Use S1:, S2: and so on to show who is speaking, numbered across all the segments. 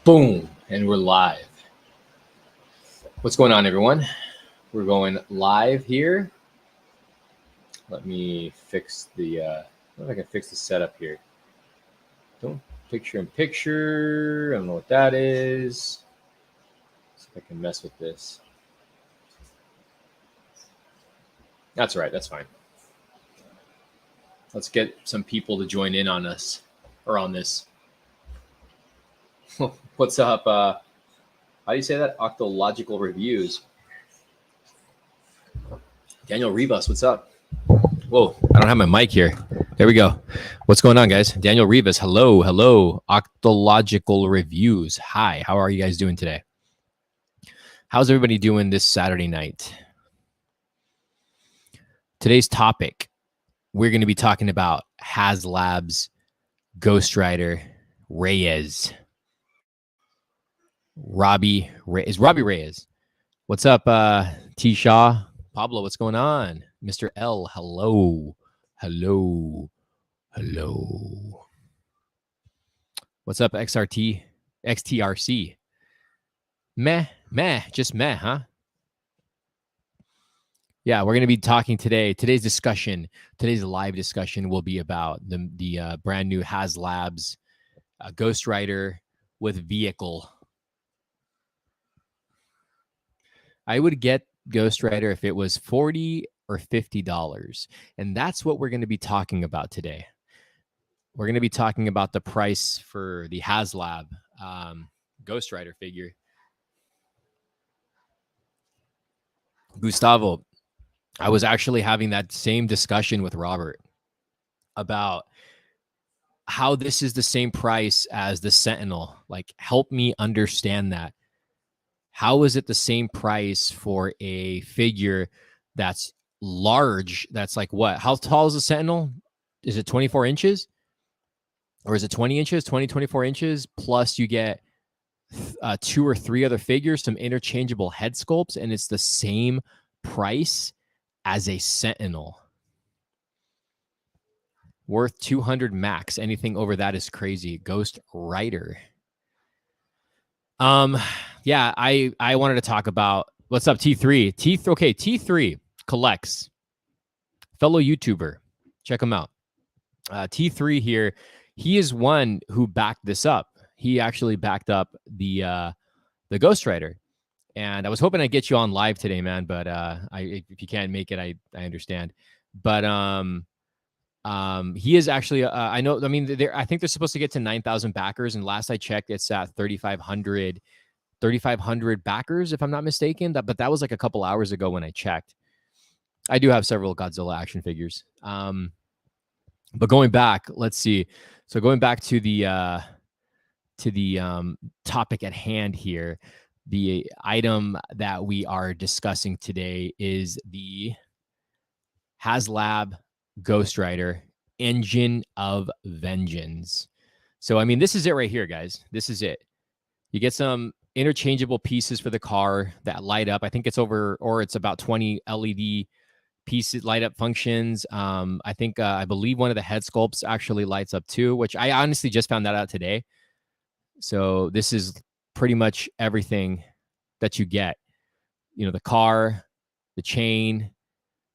S1: Boom, and we're live. What's going on, everyone? We're going live here. Let me fix the, I don't know if I can fix the setup here. Don't picture in picture. I don't know what that is. See if I can mess with this. That's all right, that's fine. Let's get some people to join in on us, or on this. What's up? How do you say that? Octological Reviews. Daniel Rivas, what's up? Whoa, I don't have my mic here. There we go. What's going on, guys? Daniel Rivas, hello, hello. Octological Reviews. Hi, how are you guys doing today? How's everybody doing this Saturday night? Today's topic, we're going to be talking about Haslab's Ghost Rider Reyes. Robbie Reyes. What's up, T. Shaw? Pablo, what's going on? Mr. L, hello. Hello. Hello. What's up, XTRC? Meh, just meh, huh? Yeah, we're going to be talking today. Today's live discussion will be about the brand new Haslab's Ghost Rider with vehicle. I would get Ghost Rider if it was $40 or $50. And that's what we're going to be talking about today. We're going to be talking about the price for the Haslab Ghost Rider figure. Gustavo, I was actually having that same discussion with Robert about how this is the same price as the Sentinel. Like, help me understand that. How is it the same price for a figure that's large? That's like what? How tall is the Sentinel? Is it 24 inches? Or is it 20 inches? 24 inches. Plus you get 2 or 3 other figures, some interchangeable head sculpts, and it's the same price as a Sentinel. Worth 200 max. Anything over that is crazy. Ghost Rider. Yeah, I wanted to talk about what's up, T3. T3 collects. Fellow YouTuber. Check him out. T3 here. He is one who backed this up. He actually backed up the Ghost Rider. And I was hoping I'd get you on live today, man, but if you can't make it, I understand. But he is actually I think they're supposed to get to 9,000 backers, and last I checked it's at 3,500 backers if I'm not mistaken. But that was like a couple hours ago when I checked. I do have several Godzilla action figures. But going back, let's see. So going back to the topic at hand here, the item that we are discussing today is the Haslab Ghost Rider Engine of Vengeance. So, I mean, this is it right here, guys. This is it. You get some interchangeable pieces for the car that light up. I think it's it's about 20 LED pieces, light up functions. I believe one of the head sculpts actually lights up too, which I honestly just found that out today. So this is pretty much everything that you get. You know, the car, the chain,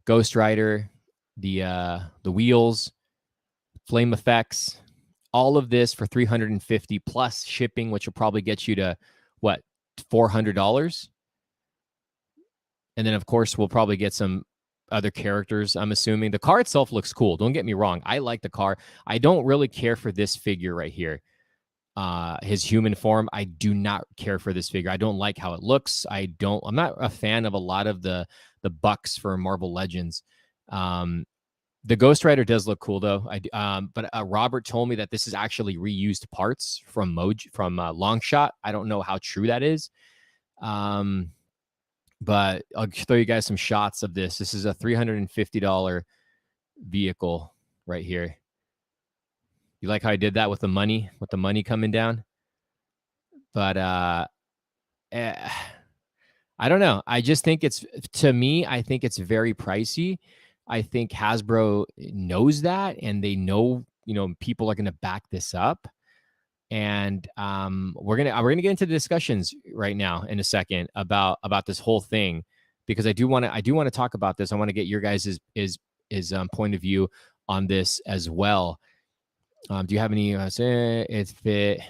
S1: Ghost Rider, the wheels, flame effects, all of this for $350 plus shipping, which will probably get you to what, $400. And then of course we'll probably get some other characters. I'm assuming the car itself looks cool. Don't get me wrong. I like the car. I don't really care for this figure right here. His human form. I do not care for this figure. I don't like how it looks. I'm not a fan of a lot of the bucks for Marvel Legends. The Ghost Rider does look cool though. But Robert told me that this is actually reused parts from Longshot. I don't know how true that is. But I'll throw you guys some shots of this. This is a $350 vehicle right here. You like how I did that with the money coming down? But I don't know. I just think I think it's very pricey. I think Hasbro knows that, and they know, people are going to back this up. And we're gonna get into the discussions right now in a second about this whole thing, because I do want to talk about this. I want to get your guys' point of view on this as well. Do you have any? If it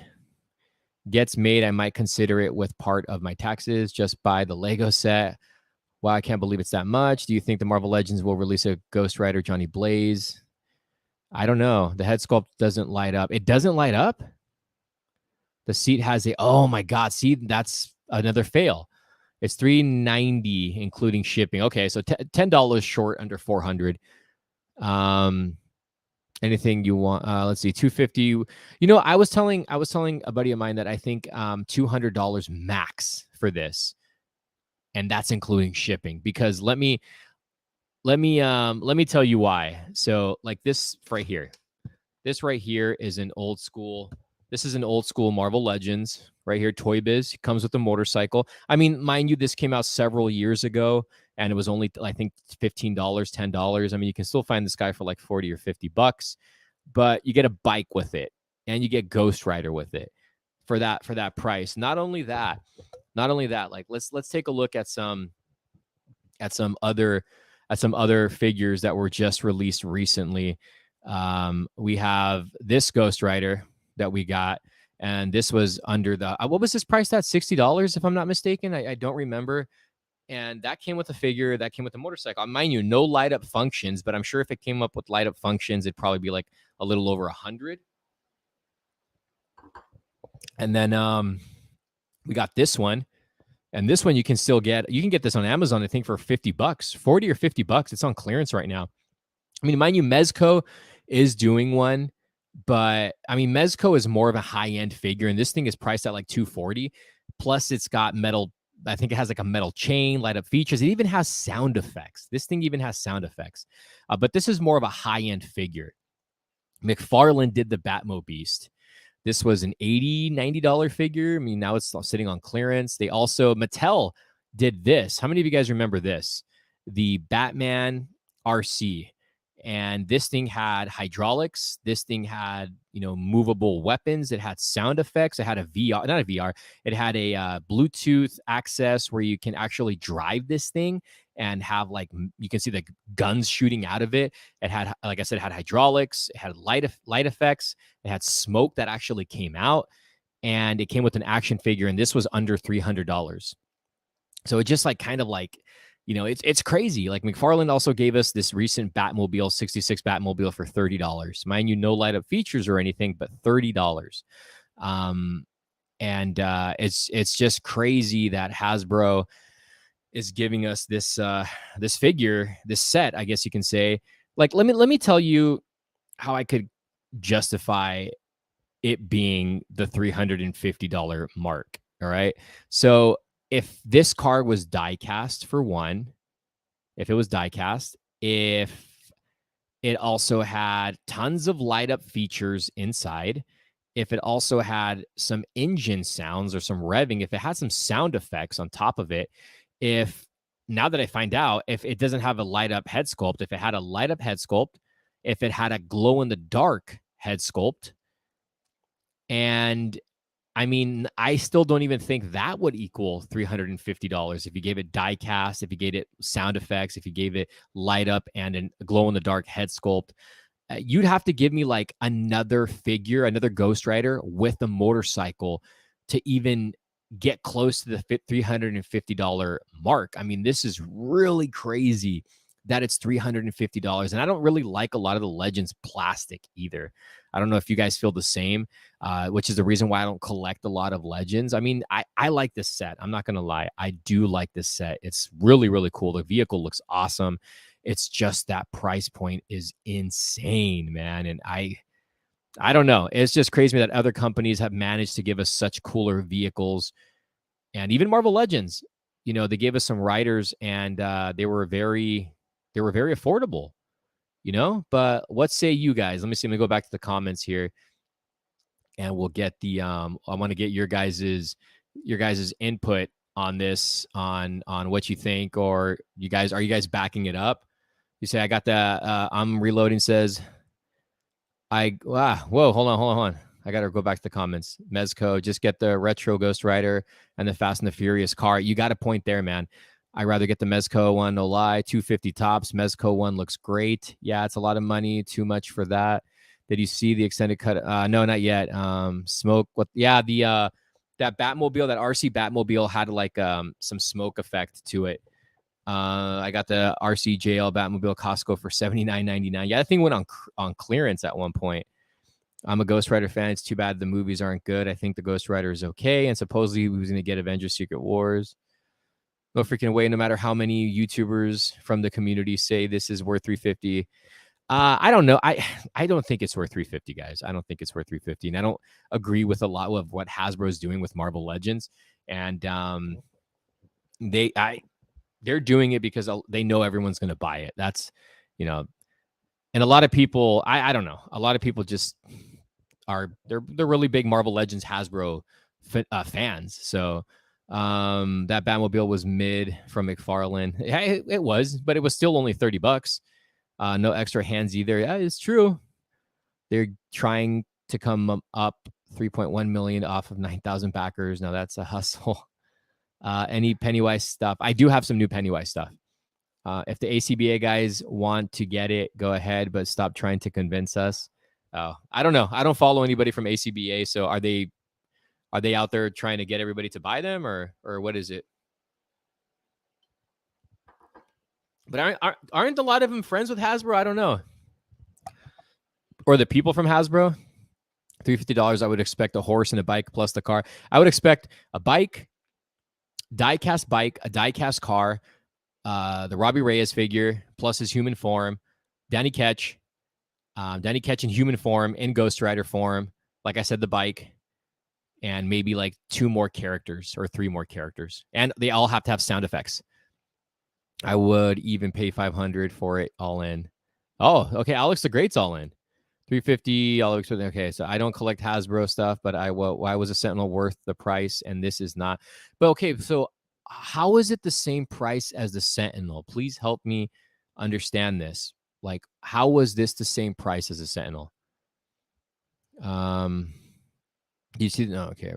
S1: gets made, I might consider it with part of my taxes. Just buy the Lego set. Wow, I can't believe it's that much. Do you think the Marvel Legends will release a Ghost Rider Johnny Blaze? I don't know. The head sculpt doesn't light up. It doesn't light up? The seat has a, oh my God, see, that's another fail. It's $390 including shipping. Okay, so $10 short under 400. Anything you want? Let's see, 250. You know, I was telling a buddy of mine that I think $200 max for this, and that's including shipping. Because let me tell you why. So like this right here, is an old school. This is an old school Marvel Legends right here. Toy Biz comes with a motorcycle. I mean, mind you, this came out several years ago, and it was only, I think, $15, $10. I mean, you can still find this guy for like 40 or 50 bucks, but you get a bike with it, and you get Ghost Rider with it for that price. Not only that, like let's take a look at some other figures that were just released recently. We have this Ghost Rider that we got, and this was under the what was this priced at? $60, if I'm not mistaken. I don't remember. And that came with a figure, that came with a motorcycle. Mind you, no light up functions, but I'm sure if it came up with light up functions, it'd probably be like a little over 100. And then we got this one. And this one you can still get. You can get this on Amazon, I think, for 50 bucks, 40 or 50 bucks. It's on clearance right now. I mean, mind you, Mezco is doing one, but I mean, Mezco is more of a high-end figure, and this thing is priced at like $240. Plus, it's got metal. I think it has like a metal chain, light up features. It even has sound effects. This thing even has sound effects. But this is more of a high-end figure. McFarland did the Batmobile. This was an $80, $90 figure. I mean, now it's sitting on clearance. They also, Mattel did this. How many of you guys remember this? The Batman RC. And this thing had hydraulics. This thing had, movable weapons. It had sound effects. It had a VR, not a VR. It had a Bluetooth access where you can actually drive this thing and have you can see the guns shooting out of it. It had, like I said, it had hydraulics. It had light effects. It had smoke that actually came out, and it came with an action figure. And this was under $300. So it just it's crazy. Like McFarland also gave us this recent Batmobile, 66 Batmobile for $30. Mind you, no light up features or anything, but $30. It's just crazy that Hasbro is giving us this this figure, this set, I guess you can say. Like, let me tell you how I could justify it being the $350 mark. All right. So if this card was die cast, for one, if it was die cast, if it also had tons of light up features inside, if it also had some engine sounds or some revving, if it had some sound effects on top of it, now that I find out, if it doesn't have a light up head sculpt, if it had a light up head sculpt, if it had a glow in the dark head sculpt, and I mean, I still don't even think that would equal $350 if you gave it die cast, if you gave it sound effects, if you gave it light up and a glow in the dark head sculpt. You'd have to give me like another figure, another Ghost Rider with a motorcycle to even get close to the $350 mark. I mean, this is really crazy that it's $350. And I don't really like a lot of the Legends plastic either. I don't know if you guys feel the same, which is the reason why I don't collect a lot of Legends. I mean, I like this set. I'm not going to lie. I do like this set. It's really, really cool. The vehicle looks awesome. It's just that price point is insane, man. And I don't know. It's just crazy that other companies have managed to give us such cooler vehicles. And even Marvel Legends, they gave us some riders, and they were very affordable. But what say you guys? Let me see. Let me go back to the comments here, and we'll get the I want to get your guys's input on this, on what you think, or are you guys backing it up? You say, I got the I'm reloading says whoa, hold on. I got to go back to the comments. Mezco, just get the retro Ghost Rider and the Fast and the Furious car. You got a point there, man. I'd rather get the Mezco one, no lie. 250 tops. Mezco one looks great. Yeah, it's a lot of money. Too much for that. Did you see the extended cut? No, not yet. Smoke. What? Yeah, the that Batmobile, that RC Batmobile had like some smoke effect to it. I got the RC JL Batmobile Costco for $79.99. Yeah, that thing went on clearance at one point. I'm a Ghost Rider fan. It's too bad the movies aren't good. I think the Ghost Rider is okay, and supposedly he was going to get Avengers: Secret Wars. No freaking way. No matter how many YouTubers from the community say this is worth $350. I don't know. I don't think it's worth $350, guys. I don't think it's worth $350, and I don't agree with a lot of what Hasbro is doing with Marvel Legends. And they're doing it because they know everyone's going to buy it. That's, and a lot of people. I don't know. A lot of people just they're really big Marvel Legends Hasbro fans. So that Batmobile was mid from McFarland. Yeah, it was, but it was still only $30. No extra hands either. Yeah, it's true. They're trying to come up 3.1 million off of 9,000 backers. Now that's a hustle. Any Pennywise stuff? I do have some new Pennywise stuff. If the ACBA guys want to get it, go ahead, but stop trying to convince us. I don't know. I don't follow anybody from ACBA. So are they out there trying to get everybody to buy them, or what is it? But aren't a lot of them friends with Hasbro? I don't know. Or the people from Hasbro? $350, I would expect a horse and a bike plus the car. I would expect a bike, die-cast bike, a die-cast car, the Robbie Reyes figure plus his human form, Danny Ketch in human form, in Ghost Rider form. Like I said, the bike, and maybe like 2 more characters or 3 more characters. And they all have to have sound effects. I would even pay $500 for it all in. Oh, okay. Alex the Great's all in. $350. Alex, okay. So I don't collect Hasbro stuff, but why was a Sentinel worth the price and this is not? But okay, so how is it the same price as the Sentinel? Please help me understand this. Like, how was this the same price as a Sentinel? Do you see? No, okay.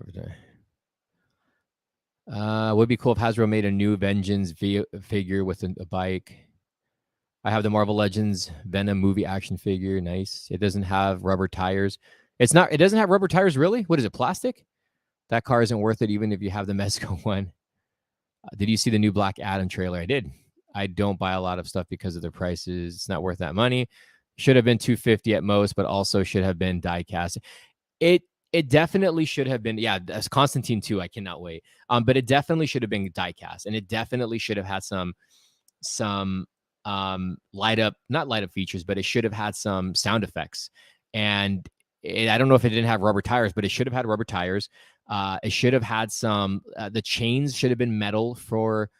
S1: Would be cool if Hasbro made a new Vengeance figure with a bike. I have the Marvel Legends Venom movie action figure. Nice. It doesn't have rubber tires. It doesn't have rubber tires, really? What is it, plastic? That car isn't worth it even if you have the Mezco one. Did you see the new Black Adam trailer? I did. I don't buy a lot of stuff because of the prices. It's not worth that money. Should have been $250 at most, but also should have been die cast. It definitely should have been, yeah, as Constantine 2, I cannot wait. But it definitely should have been die cast, and it definitely should have had some not light up features, but it should have had some sound effects. And I don't know if it didn't have rubber tires, but it should have had rubber tires. It should have had some, the chains should have been metal for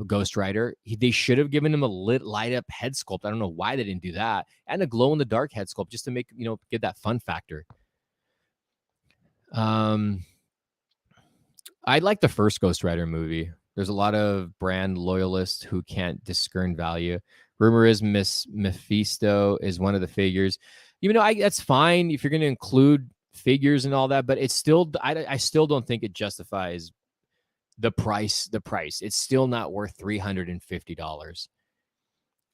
S1: Ghost Rider. They should have given him a light up head sculpt. I don't know why they didn't do that. And a glow in the dark head sculpt just to make, get that fun factor. I like the first Ghost Rider movie. There's a lot of brand loyalists who can't discern value. Rumor is Mephisto is one of the figures. That's fine if you're going to include figures and all that, but it's still, I still don't think it justifies the price. It's still not worth $350.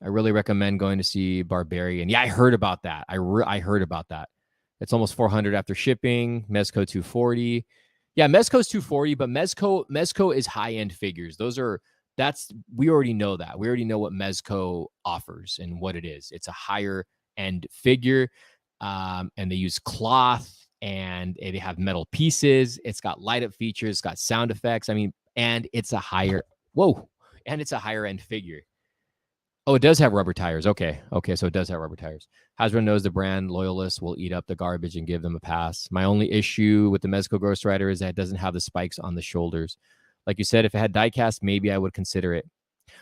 S1: I really recommend going to see Barbarian. Yeah, I heard about that. I heard about that. It's almost $400 after shipping. Mezco $240. Yeah, Mezco's $240, but Mezco is high-end figures. We already know that. We already know what Mezco offers and what it is. It's a higher end figure, and they use cloth, and they have metal pieces. It's got light up features, it's got sound effects. And it's a higher end figure. Oh, it does have rubber tires. Okay, so it does have rubber tires. Hasbro knows the brand loyalists will eat up the garbage and give them a pass. My only issue with the Mezco Ghost Rider is that it doesn't have the spikes on the shoulders. Like you said, if it had diecast, maybe I would consider it.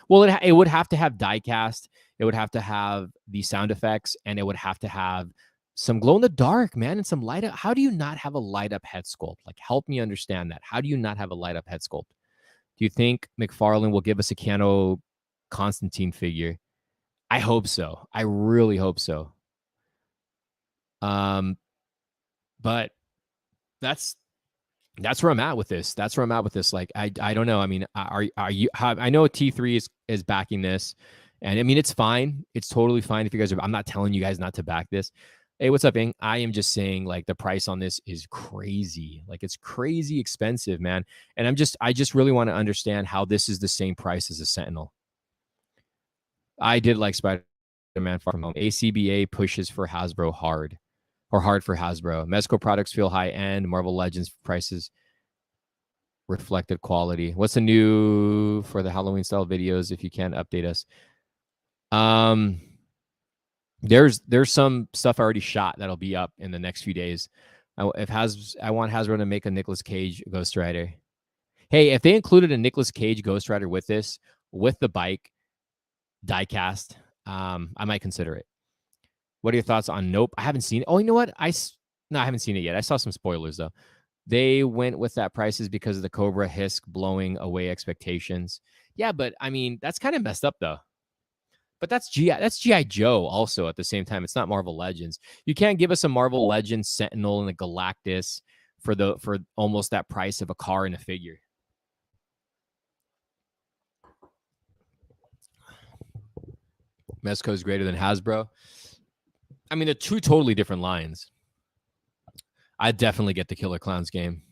S1: Well, it would have to have diecast. It would have to have the sound effects, and it would have to have some glow in the dark, man, and some light up. How do you not have a light up head sculpt? Like, help me understand that. How do you not have a light up head sculpt? Do you think McFarland will give us a Cano Constantine figure? I hope so. I really hope so. But that's where I'm at with this. That's where I'm at with this. Like, I don't know. I mean, are you? I know T3 is backing this, and I mean, it's fine. It's totally fine if you guys are. I'm not telling you guys not to back this. Hey, what's up, Ing? I am just saying, like, the price on this is crazy. Like, it's crazy expensive, man. And I just really want to understand how this is the same price as a Sentinel. I did like Spider-Man Far From Home. ACBA pushes for Hasbro hard, or hard for Hasbro. Mezco products feel high end. Marvel Legends prices reflected quality. What's the new for the Halloween style videos? If you can update us. There's some stuff already shot that'll be up in the next few days. I want Hasbro to make a Nicolas Cage Ghost Rider. Hey, if they included a Nicolas Cage Ghost Rider with this, with the bike diecast, I might consider it. What are your thoughts on Nope? I haven't seen it. Oh, you know what? I haven't seen it yet. I saw some spoilers though. They went with that prices because of the Cobra Hisk blowing away expectations. Yeah, but I mean, that's kind of messed up though. But that's G.I. Joe also at the same time. It's not Marvel Legends. You can't give us a Marvel Legends Sentinel and a Galactus for almost that price of a car and a figure. Mezco is greater than Hasbro. I mean, they're two totally different lines. I'd definitely get the Killer Clowns game.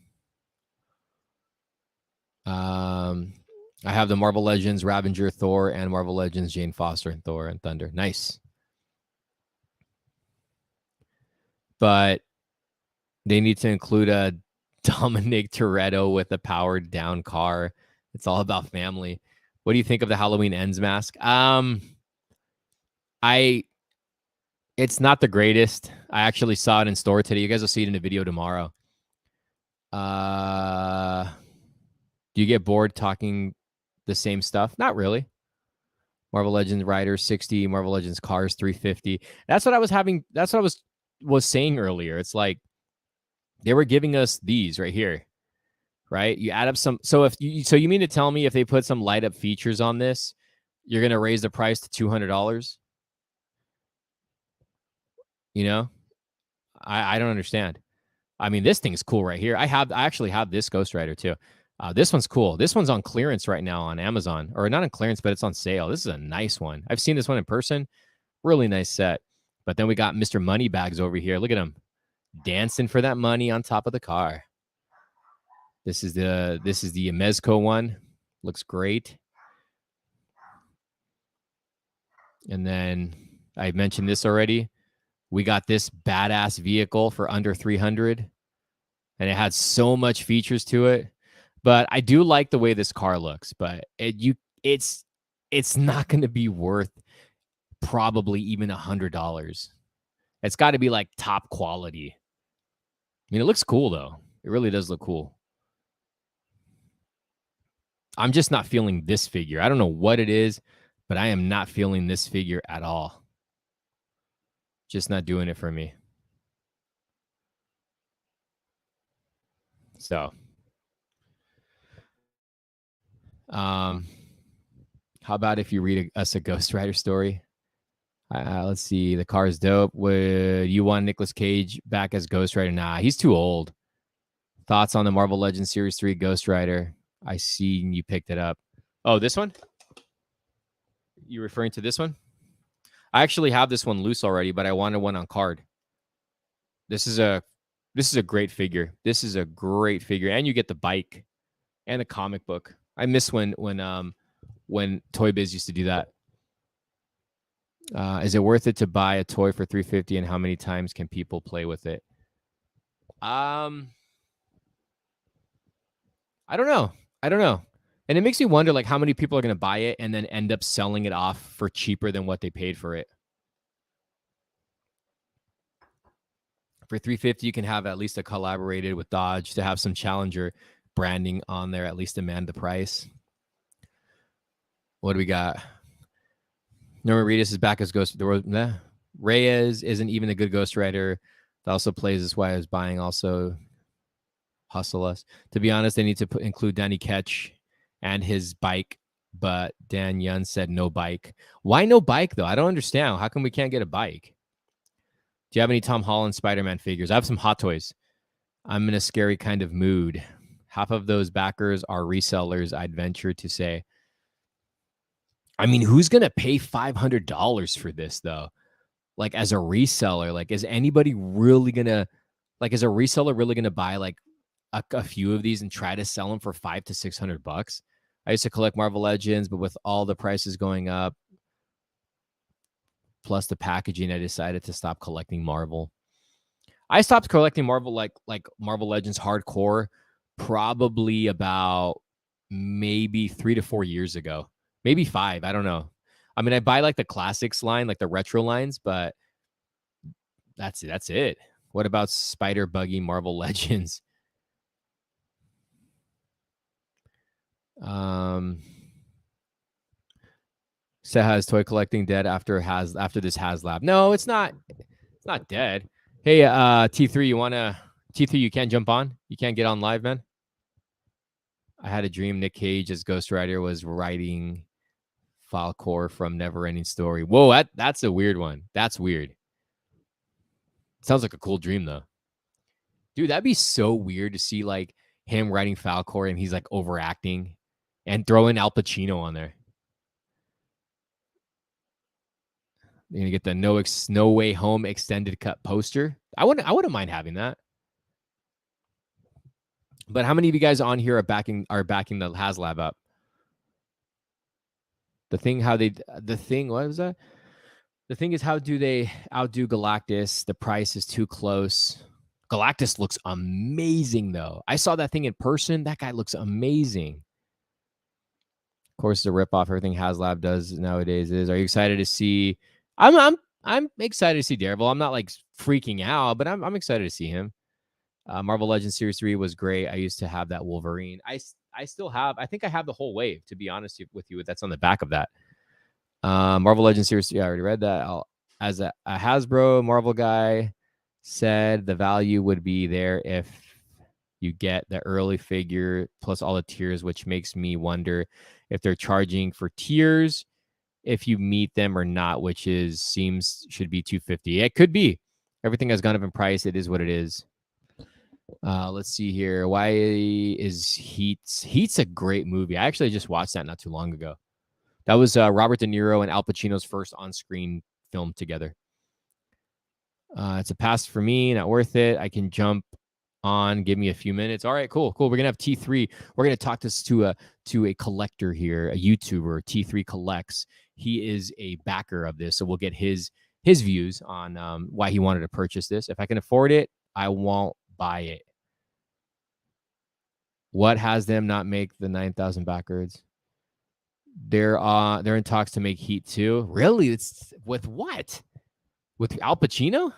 S1: I have the Marvel Legends Ravager Thor and Marvel Legends Jane Foster and Thor and Thunder. Nice. But they need to include a Dominic Toretto with a powered down car. It's all about family. What do you think of the Halloween Ends mask? It's not the greatest. I actually saw it in store today. You guys will see it in a video tomorrow. Do you get bored talking the same stuff? Not really. Marvel Legends Riders 60, Marvel Legends Cars 350. That's what I was having. That's what I was saying earlier. It's like they were giving us these right here, right? You add up some. So you mean to tell me if they put some light up features on this, you're gonna raise the price to $200? You know, I don't understand. I mean, this thing's cool right here. I actually have this Ghost Rider too. This one's cool. This one's on clearance right now on Amazon, or not on clearance, but it's on sale. This is a nice one. I've seen this one in person. Really nice set. But then we got Mr. Moneybags over here. Look at him dancing for that money on top of the car. This is the Mezco one. Looks great. And then I mentioned this already. We got this badass vehicle for under 300, and it had so much features to it. But I do like the way this car looks, but it's not going to be worth probably even $100. It's got to be like top quality. I mean, it looks cool though. It really does look cool. I'm just not feeling this figure. I don't know what it is, but I am not feeling this figure at all. Just not doing it for me. So, how about if you read us a Ghost Rider story? Let's see. The car is dope. Would you want Nicolas Cage back as Ghost Rider? Nah, he's too old. Thoughts on the Marvel Legends Series 3 Ghost Rider? I see you picked it up. Oh, this one? You referring to this one? I actually have this one loose already, but I wanted one on card. This is a great figure. This is a great figure, and you get the bike and a comic book. I miss when Toy Biz used to do that. Is it worth it to buy a toy for $350, and how many times can people play with it? I don't know. And it makes me wonder, like, how many people are going to buy it and then end up selling it off for cheaper than what they paid for it. For $350, you can have at least a collaborated with Dodge to have some Challenger branding on there, at least demand the price. What do we got? Norman Reedus is back as Ghost. Reyes isn't even a good Ghost Rider. That also plays. That's why I was buying also Hustle Us. To be honest, they need to include Danny Ketch and his bike, but Dan Yun said no bike. Why no bike, though? I don't understand. How come we can't get a bike? Do you have any Tom Holland Spider-Man figures? I have some Hot Toys. I'm in a scary kind of mood. Half of those backers are resellers, I'd venture to say. I mean, who's going to pay $500 for this, though? Like, as a reseller, like, is anybody really going to, like, is a reseller really going to buy, like, a few of these and try to sell them for $500 to $600? I used to collect Marvel Legends, but with all the prices going up, plus the packaging, I decided to stop collecting Marvel. I stopped collecting Marvel, like Marvel Legends hardcore, probably about maybe 3 to 4 years ago, maybe 5. I don't know. I mean, I buy like the classics line, like the retro lines, but that's it. That's it. What about Spider Buggy Marvel Legends? Has toy collecting dead after this Haslab? No, it's not. It's not dead. Hey, T3, T3, you can't jump on? You can't get on live, man? I had a dream Nick Cage as Ghost Rider was writing Falcor from Neverending Story. Whoa, that's a weird one. That's weird. Sounds like a cool dream, though. Dude, that'd be so weird to see, like, him writing Falcor and he's, like, overacting and throwing Al Pacino on there. You're going to get the No Way Home extended cut poster. I wouldn't mind having that. But how many of you guys on here are backing the Haslab up? What was that? The thing is, how do they outdo Galactus? The price is too close. Galactus looks amazing, though. I saw that thing in person. That guy looks amazing. Of course, it's a ripoff. Everything Haslab does nowadays is. Are you excited to see? I'm excited to see Daredevil. I'm not like freaking out, but I'm excited to see him. Marvel Legends Series 3 was great. I used to have that Wolverine. I still have. I think I have the whole wave, to be honest with you. That's on the back of that. Marvel Legends Series 3. I already read that. As a Hasbro Marvel guy said, the value would be there if you get the early figure plus all the tiers, which makes me wonder if they're charging for tiers if you meet them or not, which should be $250. It could be. Everything has gone up in price. It is what it is. Let's see here. Why is Heat's a great movie. I actually just watched that not too long ago. That was Robert De Niro and Al Pacino's first on-screen film together. It's a pass for me. Not worth it. I can jump on. Give me a few minutes. All right, cool. We're gonna have T3. We're gonna talk this to a collector here, a YouTuber. T3 collects. He is a backer of this, so we'll get his views on why he wanted to purchase this. If I can afford it, I won't buy it. What has them not make the 9,000 backers? They're in talks to make Heat 2. Really? It's with what? With Al Pacino?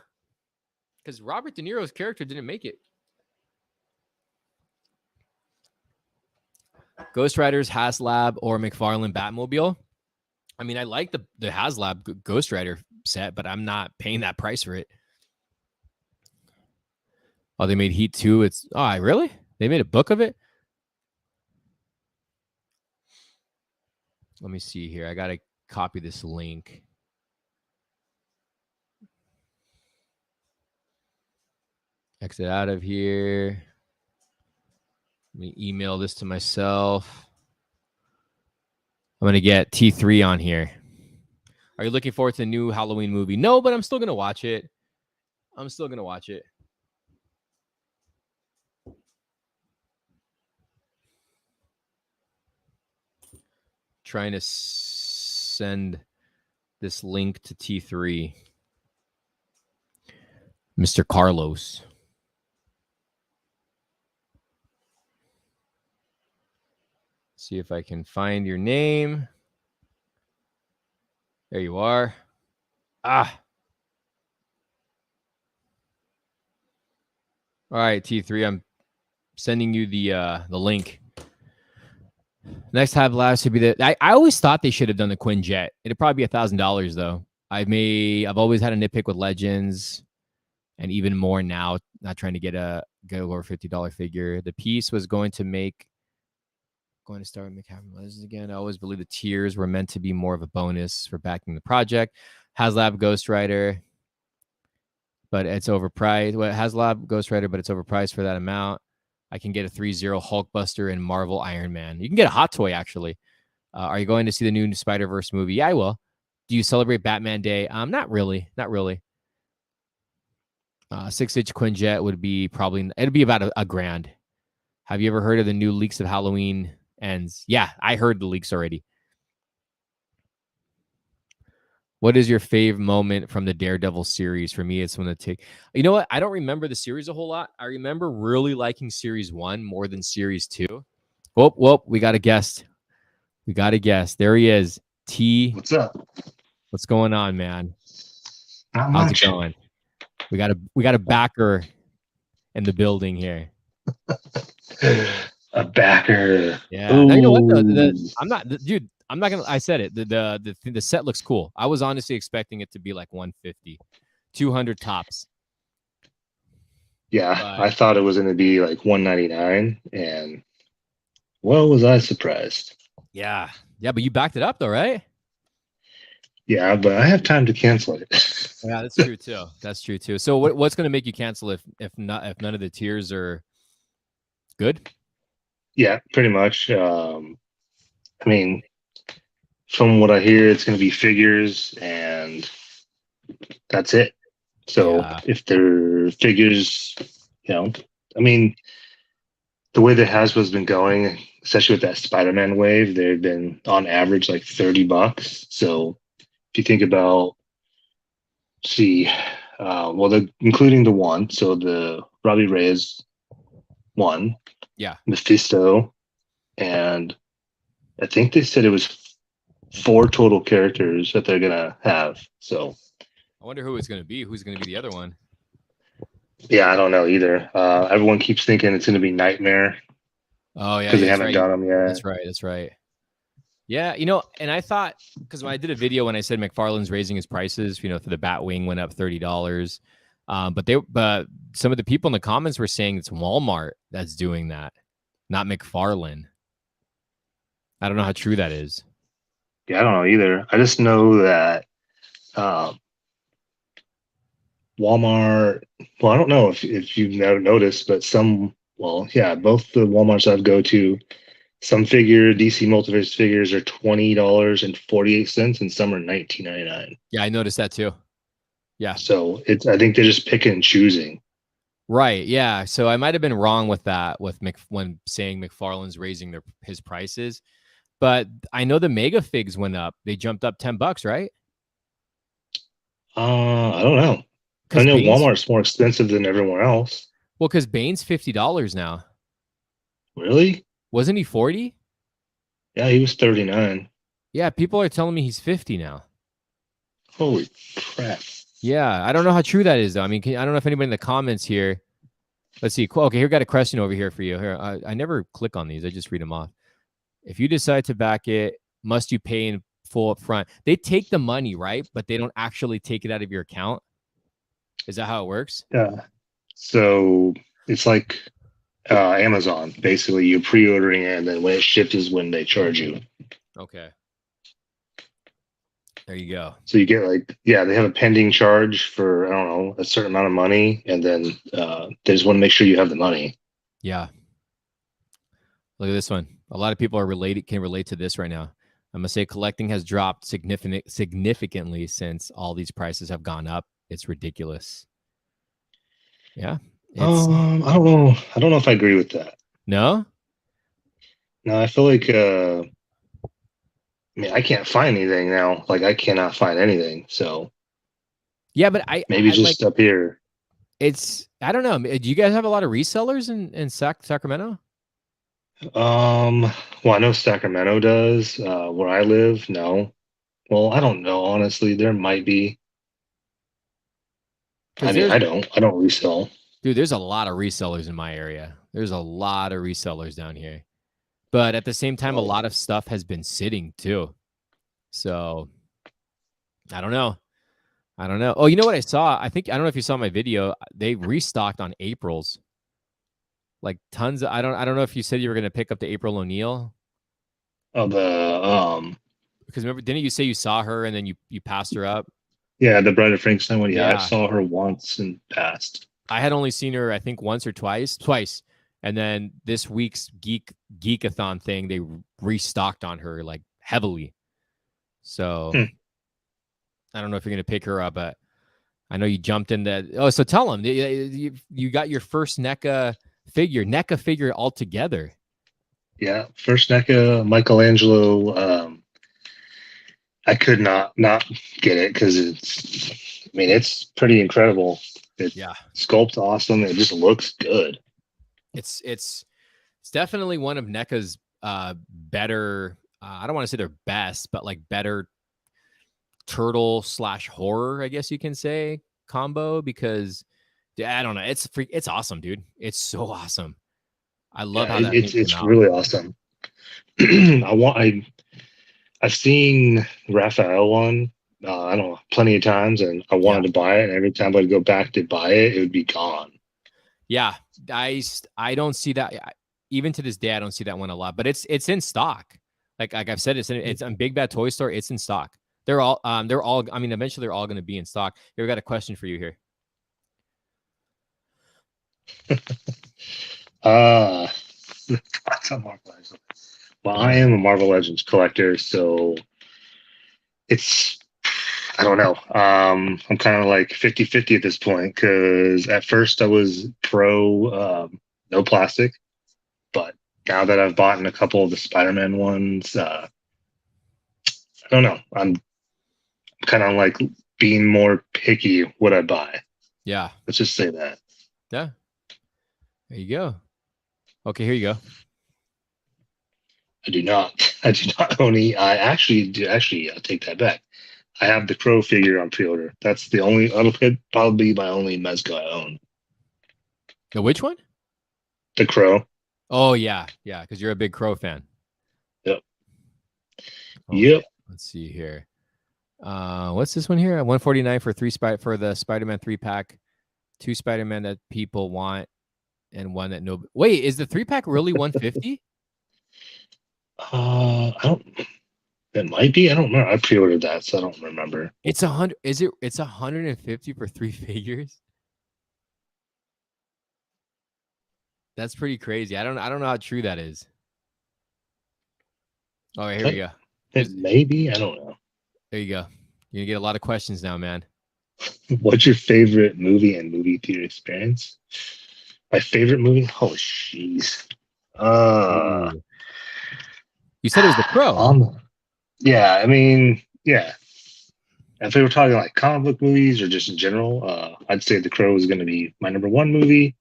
S1: Because Robert De Niro's character didn't make it. Ghost Riders, Haslab, or McFarland Batmobile. I mean, I like the Haslab Ghost Rider set, but I'm not paying that price for it. Oh, they made Heat 2. Really? They made a book of it? Let me see here. I got to copy this link. Exit out of here. Let me email this to myself. I'm going to get T3 on here. Are you looking forward to the new Halloween movie? No, but I'm still going to watch it. Trying to send this link to T3. Mr. Carlos. See if I can find your name. There you are. All right, T3. I'm sending you the link. Next tab last should be I always thought they should have done the Quinjet. It'd probably be $1,000 though. I've always had a nitpick with Legends, and even more now. Not trying to get over $50 figure. The piece was going to start with McFarland Legends again. I always believe the tiers were meant to be more of a bonus for backing the project. Haslab Ghost Rider. but it's overpriced. Well, Haslab Ghost Rider, but it's overpriced for that amount. I can get a 3-0 Hulkbuster and Marvel Iron Man. You can get a hot toy, actually. Are you going to see the new Spider-Verse movie? Yeah, I will. Do you celebrate Batman Day? Not really. Not really. 6-inch Quinjet would be probably, it'd be about a grand. Have you ever heard of the new leaks of Halloween ends? Yeah, I heard the leaks already. What is your fave moment from the Daredevil series? For me, it's when the take. You know what? I don't remember the series a whole lot. I remember really liking series 1 more than series 2. Whoop, we got a guest. We got a guest. There he is. T.
S2: What's up?
S1: What's going on, man?
S2: Not
S1: How's
S2: much.
S1: it going? We got a backer in the building here.
S2: A backer.
S1: Yeah. Now, you know what? I'm not, dude. I'm not gonna. I said it. The set looks cool. I was honestly expecting it to be like 150, 200 tops.
S2: Yeah, I thought it was going to be like 199, and well, was I surprised?
S1: Yeah, but you backed it up though, right?
S2: Yeah, but I have time to cancel it.
S1: Yeah, that's true too. That's true too. So what's going to make you cancel if none of the tiers are good?
S2: Yeah, pretty much. I mean, from what I hear, it's going to be figures, and that's it. So if they're figures, I mean, the way that Hasbro's been going, especially with that Spider-Man wave, they've been on average like $30. So if you think about, well, including the one, so the Robbie Reyes one,
S1: yeah,
S2: Mephisto, and I think they said it was 4 total characters that they're gonna have. So
S1: I wonder who it's going to be. Who's going to be the other one?
S2: Yeah, I don't know either. Everyone keeps thinking it's going to be Nightmare.
S1: Oh yeah,
S2: because they haven't done them yet.
S1: That's right. Yeah, and I thought, because when I did a video when I said McFarland's raising his prices, for the Batwing went up $30. But some of the people in the comments were saying it's Walmart that's doing that, not McFarland. I don't know how true that is.
S2: Yeah, I don't know either. I just know that Walmart. Well, I don't know if you've noticed, but both the Walmarts I've go to, some DC Multiverse figures are $20.48, and some are $19.99.
S1: Yeah, I noticed that too. Yeah.
S2: So I think they're just picking and choosing.
S1: Right. Yeah. So I might have been wrong with that when saying McFarland's raising his prices, but I know the Mega Figs went up. They jumped up $10, right?
S2: I don't know. I know Walmart's more expensive than everyone else.
S1: Well, because Bane's $50 now.
S2: Really?
S1: Wasn't he 40?
S2: Yeah, he was 39.
S1: Yeah, people are telling me he's 50 now.
S2: Holy crap.
S1: Yeah, I don't know how true that is, though. I mean, I don't know if anybody in the comments here. Let's see. Okay, here got a question over here for you. Here, I never click on these. I just read them off. If you decide to back it, must you pay in full up front? They take the money, right? But they don't actually take it out of your account. Is that how it works?
S2: Yeah. So it's like Amazon. Basically, you're pre-ordering it, and then when it ships is when they charge you.
S1: Okay. There you go.
S2: So you get they have a pending charge for, I don't know, a certain amount of money, and then they just want to make sure you have the money.
S1: Yeah. Look at this one. A lot of people can relate to this right now. I'm gonna say collecting has dropped significantly since all these prices have gone up. It's ridiculous. Yeah.
S2: I don't know. I don't know if I agree with that.
S1: No?
S2: No, I feel like I can't find anything now. Like, I cannot find anything. So
S1: yeah, but
S2: maybe just up here.
S1: I don't know. Do you guys have a lot of resellers in Sacramento?
S2: Well, I know Sacramento does. Where I live, no. Well, I don't know. Honestly, there might be. I mean, I don't resell.
S1: Dude, there's a lot of resellers in my area. There's a lot of resellers down here. But at the same time, a lot of stuff has been sitting too. So I don't know. Oh, you know what I saw? I don't know if you saw my video. They restocked on April's. Like tons of, I don't know if you said you were gonna pick up the April O'Neil.
S2: Oh,
S1: because remember, didn't you say you saw her and then you passed her up?
S2: Yeah, the Bride of Frankenstein one. Yeah, I
S1: Yeah.
S2: saw her once in the past.
S1: I had only seen her, I think, once or twice. And then this week's Geekathon thing, they restocked on her like heavily. So I don't know if you're going to pick her up, but I know you jumped in that. Oh, so tell them you got your first NECA figure altogether.
S2: Yeah, first NECA Michelangelo. I could not get it because it's. I mean, it's pretty incredible. It
S1: Yeah,
S2: sculpts awesome. It just looks good.
S1: it's definitely one of NECA's better. I don't want to say they're best, but like better turtle / horror, I guess you can say, combo, because I don't know. It's awesome, dude. It's so awesome. I love
S2: Yeah,
S1: how that thing came
S2: it's
S1: out.
S2: really awesome. I've seen Raphael one. I don't know, plenty of times, and I
S1: Yeah.
S2: wanted to buy it. And every time I'd go back to buy it, it would be gone.
S1: Yeah, I don't see that even to this day. I don't see that one a lot, but it's in stock. Like I've said, it's on Big Bad Toy Store. It's in stock. They're all. I mean, eventually they're all going to be in stock. Here, we got a question for you here.
S2: Uh that's a Marvel Legends. Well, I
S1: Yeah.
S2: am a Marvel Legends collector, so it's I don't know. I'm kind of like 50-50 at this point because at first I was pro no plastic, but now that I've bought in a couple of the Spider-Man ones, I don't know. I'm kind of like being more picky what I buy.
S1: Yeah.
S2: Let's just say that.
S1: Yeah. There you go. Okay, here you go.
S2: I do not. I do not own any. I actually do. Actually, I'll take that back. I have the Crow figure on pre-order. That's the only. That'll probably be my only Mezco I own.
S1: The which one?
S2: The Crow.
S1: Oh yeah, yeah, because you're a big Crow fan.
S2: Yep.
S1: Okay,
S2: Yep.
S1: let's see here. What's this one here? 149 for for the Spider-Man 3-pack. 2 Spider-Man that people want and one that no. Wait, is the 3-pack really 150?
S2: I don't. It might be. I don't remember. I pre-ordered that, so I don't remember.
S1: It's 100. Is it? It's 150 for 3 figures. That's pretty crazy. I don't know how true that is. Oh, here we go.
S2: It maybe. I don't know.
S1: There you go. You're gonna get a lot of questions now, man.
S2: What's your favorite movie and movie theater experience? My favorite movie? Oh, jeez.
S1: Ooh. You said it was The Crow.
S2: Yeah, I mean, yeah. If we were talking like comic book movies or just in general, I'd say The Crow is going to be my number one movie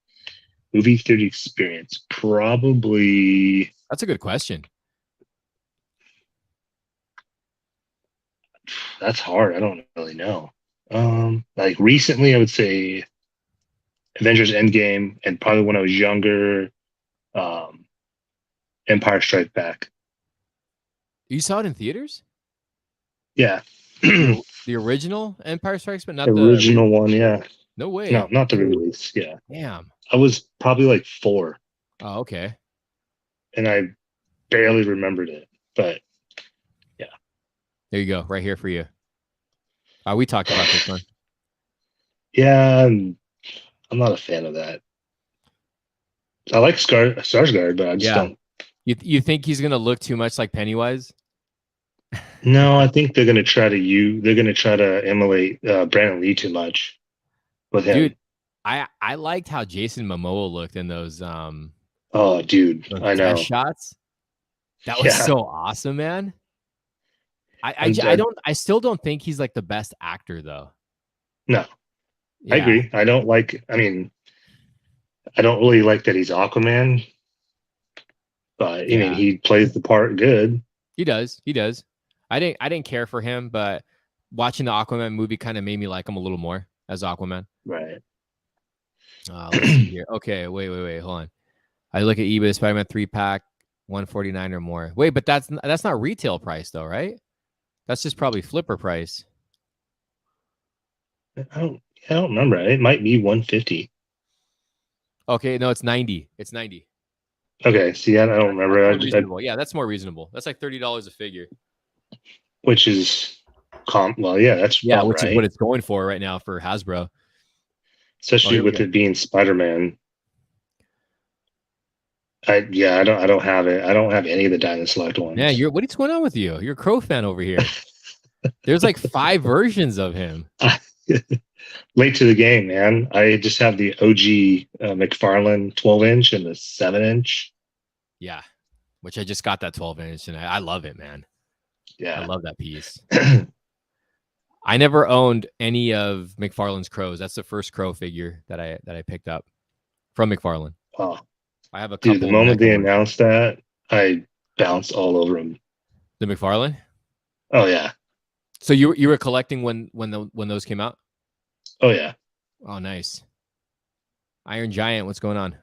S2: theater experience. Probably.
S1: That's a good question.
S2: That's hard. I don't really know. Like recently, I would say Avengers Endgame, and probably when I was younger, um, Empire Strikes Back.
S1: You saw it in theaters?
S2: Yeah.
S1: The original Empire Strikes, but not
S2: the original one. Yeah.
S1: No way.
S2: No, not the release. Yeah.
S1: Damn.
S2: I was probably like 4.
S1: Oh, okay.
S2: And I barely remembered it, but yeah.
S1: There you go, right here for you. We talked about this one.
S2: Yeah, I'm not a fan of that. I like Skarsgård, but I just don't.
S1: You think he's gonna look too much like Pennywise?
S2: No, I think they're gonna try to emulate Brandon Lee too much with him.
S1: Dude, I liked how Jason Momoa looked in those
S2: oh dude,
S1: those
S2: I know
S1: shots. That was so awesome, man. I still don't think he's like the best actor though.
S2: No. Yeah. I agree. I don't really like that he's Aquaman. But I mean, he plays the part good.
S1: He does. I didn't care for him, but watching the Aquaman movie kind of made me like him a little more as Aquaman.
S2: Right.
S1: Let's see here. Okay, wait, hold on. I look at eBay Spider-Man 3-pack, 149 or more. Wait, but that's not retail price though, right? That's just probably flipper price.
S2: I don't remember. It might be 150.
S1: Okay, no, it's 90. It's 90.
S2: Okay, see, I don't remember.
S1: Yeah, that's more reasonable. That's like $30 a figure.
S2: Which is Well, yeah, that's about
S1: which is
S2: right.
S1: what it's going for right now for Hasbro.
S2: Especially with it being Spider-Man. I don't have it. I don't have any of the Diamond Select ones.
S1: Yeah, what's going on with you? You're a Crow fan over here. There's like 5 versions of him.
S2: Late to the game, man. I just have the OG McFarland 12-inch and the 7-inch.
S1: Yeah, which I just got that 12-inch, and I love it, man.
S2: Yeah,
S1: I love that piece. I never owned any of McFarlane's Crows. That's the first Crow figure that I picked up from McFarlane.
S2: Oh,
S1: I have a couple.
S2: dude, the moment they announced that, I bounced all over them.
S1: The McFarlane?
S2: Oh yeah.
S1: So you were collecting when those came out?
S2: Oh yeah.
S1: Oh nice. Iron Giant, what's going on?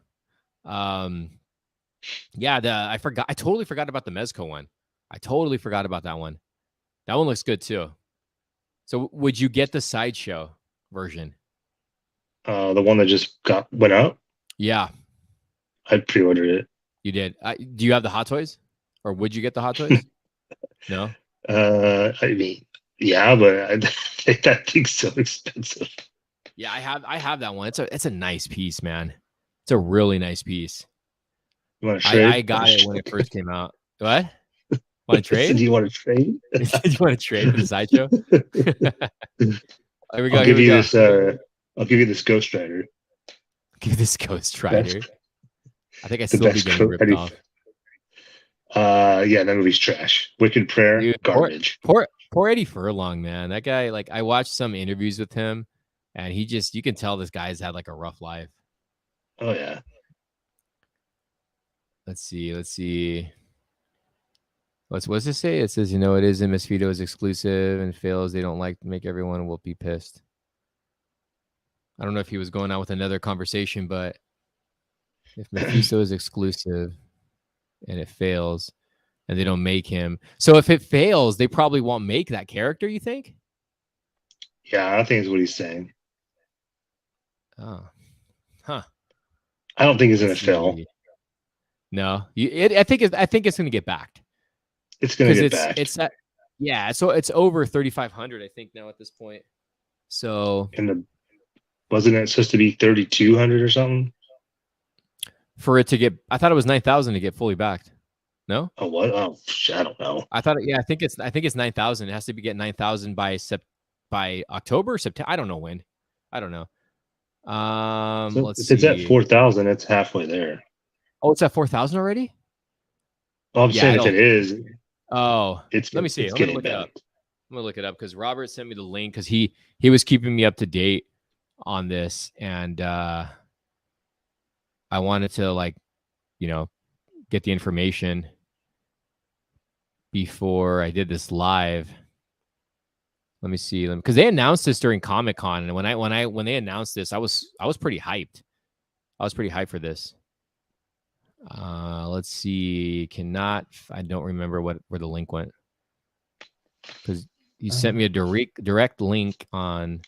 S1: Yeah, I totally forgot about the Mezco one. I totally forgot about that one. That one looks good too. So would you get the Sideshow version?
S2: The one that just went out?
S1: Yeah.
S2: I pre-ordered it.
S1: You did. Do you have the Hot Toys? Or would you get the Hot Toys? No?
S2: I mean, yeah, but I think that thing's so expensive.
S1: Yeah, I have that one. It's a nice piece, man. It's a really nice piece.
S2: You want to trade?
S1: I got it when it first came out. What? Want to trade?
S2: Do you want to trade?
S1: Do you want to trade for the Sideshow? Here we go.
S2: I'll give you this. I'll give you this Ghost Rider.
S1: Give this Ghost Rider. I think I still be getting ripped off.
S2: Yeah, that movie's trash. Wicked Prayer, dude, garbage.
S1: Poor Eddie Furlong, man. That guy, like, I watched some interviews with him, and you can tell this guy's had like a rough life.
S2: Oh yeah.
S1: Let's see. What's this say? It says, it is in Misfito is exclusive and fails. They don't like to make everyone will be pissed. I don't know if he was going on with another conversation, but if Mephisto is exclusive and it fails and they don't make him. So if it fails, they probably won't make that character, you think?
S2: Yeah, I think is what he's saying.
S1: Oh. Huh.
S2: I don't think it's going to fail.
S1: No. I think it's going to get backed.
S2: It's going to get backed.
S1: It's that, yeah, so it's over 3,500 I think now at this point. So
S2: wasn't it supposed to be 3,200 or something?
S1: For it to get, I thought it was 9,000 to get fully backed. No?
S2: Oh what? Oh, I don't know.
S1: I thought, I think it's 9,000. It has to be get 9,000 by October, September. I don't know when. I don't know.
S2: So let's see. If it's at 4,000, it's halfway there.
S1: Oh, it's at 4,000 already?
S2: Well, I'm saying if it is.
S1: Oh, let me see. I'm gonna look it up. I'm gonna look it up because Robert sent me the link because he was keeping me up to date on this, and I wanted to get the information before I did this live. Let me see, because they announced this during Comic-Con, and when they announced this, I was pretty hyped. I was pretty hyped for this. Let's see. I don't remember where the link went because you sent me a direct link on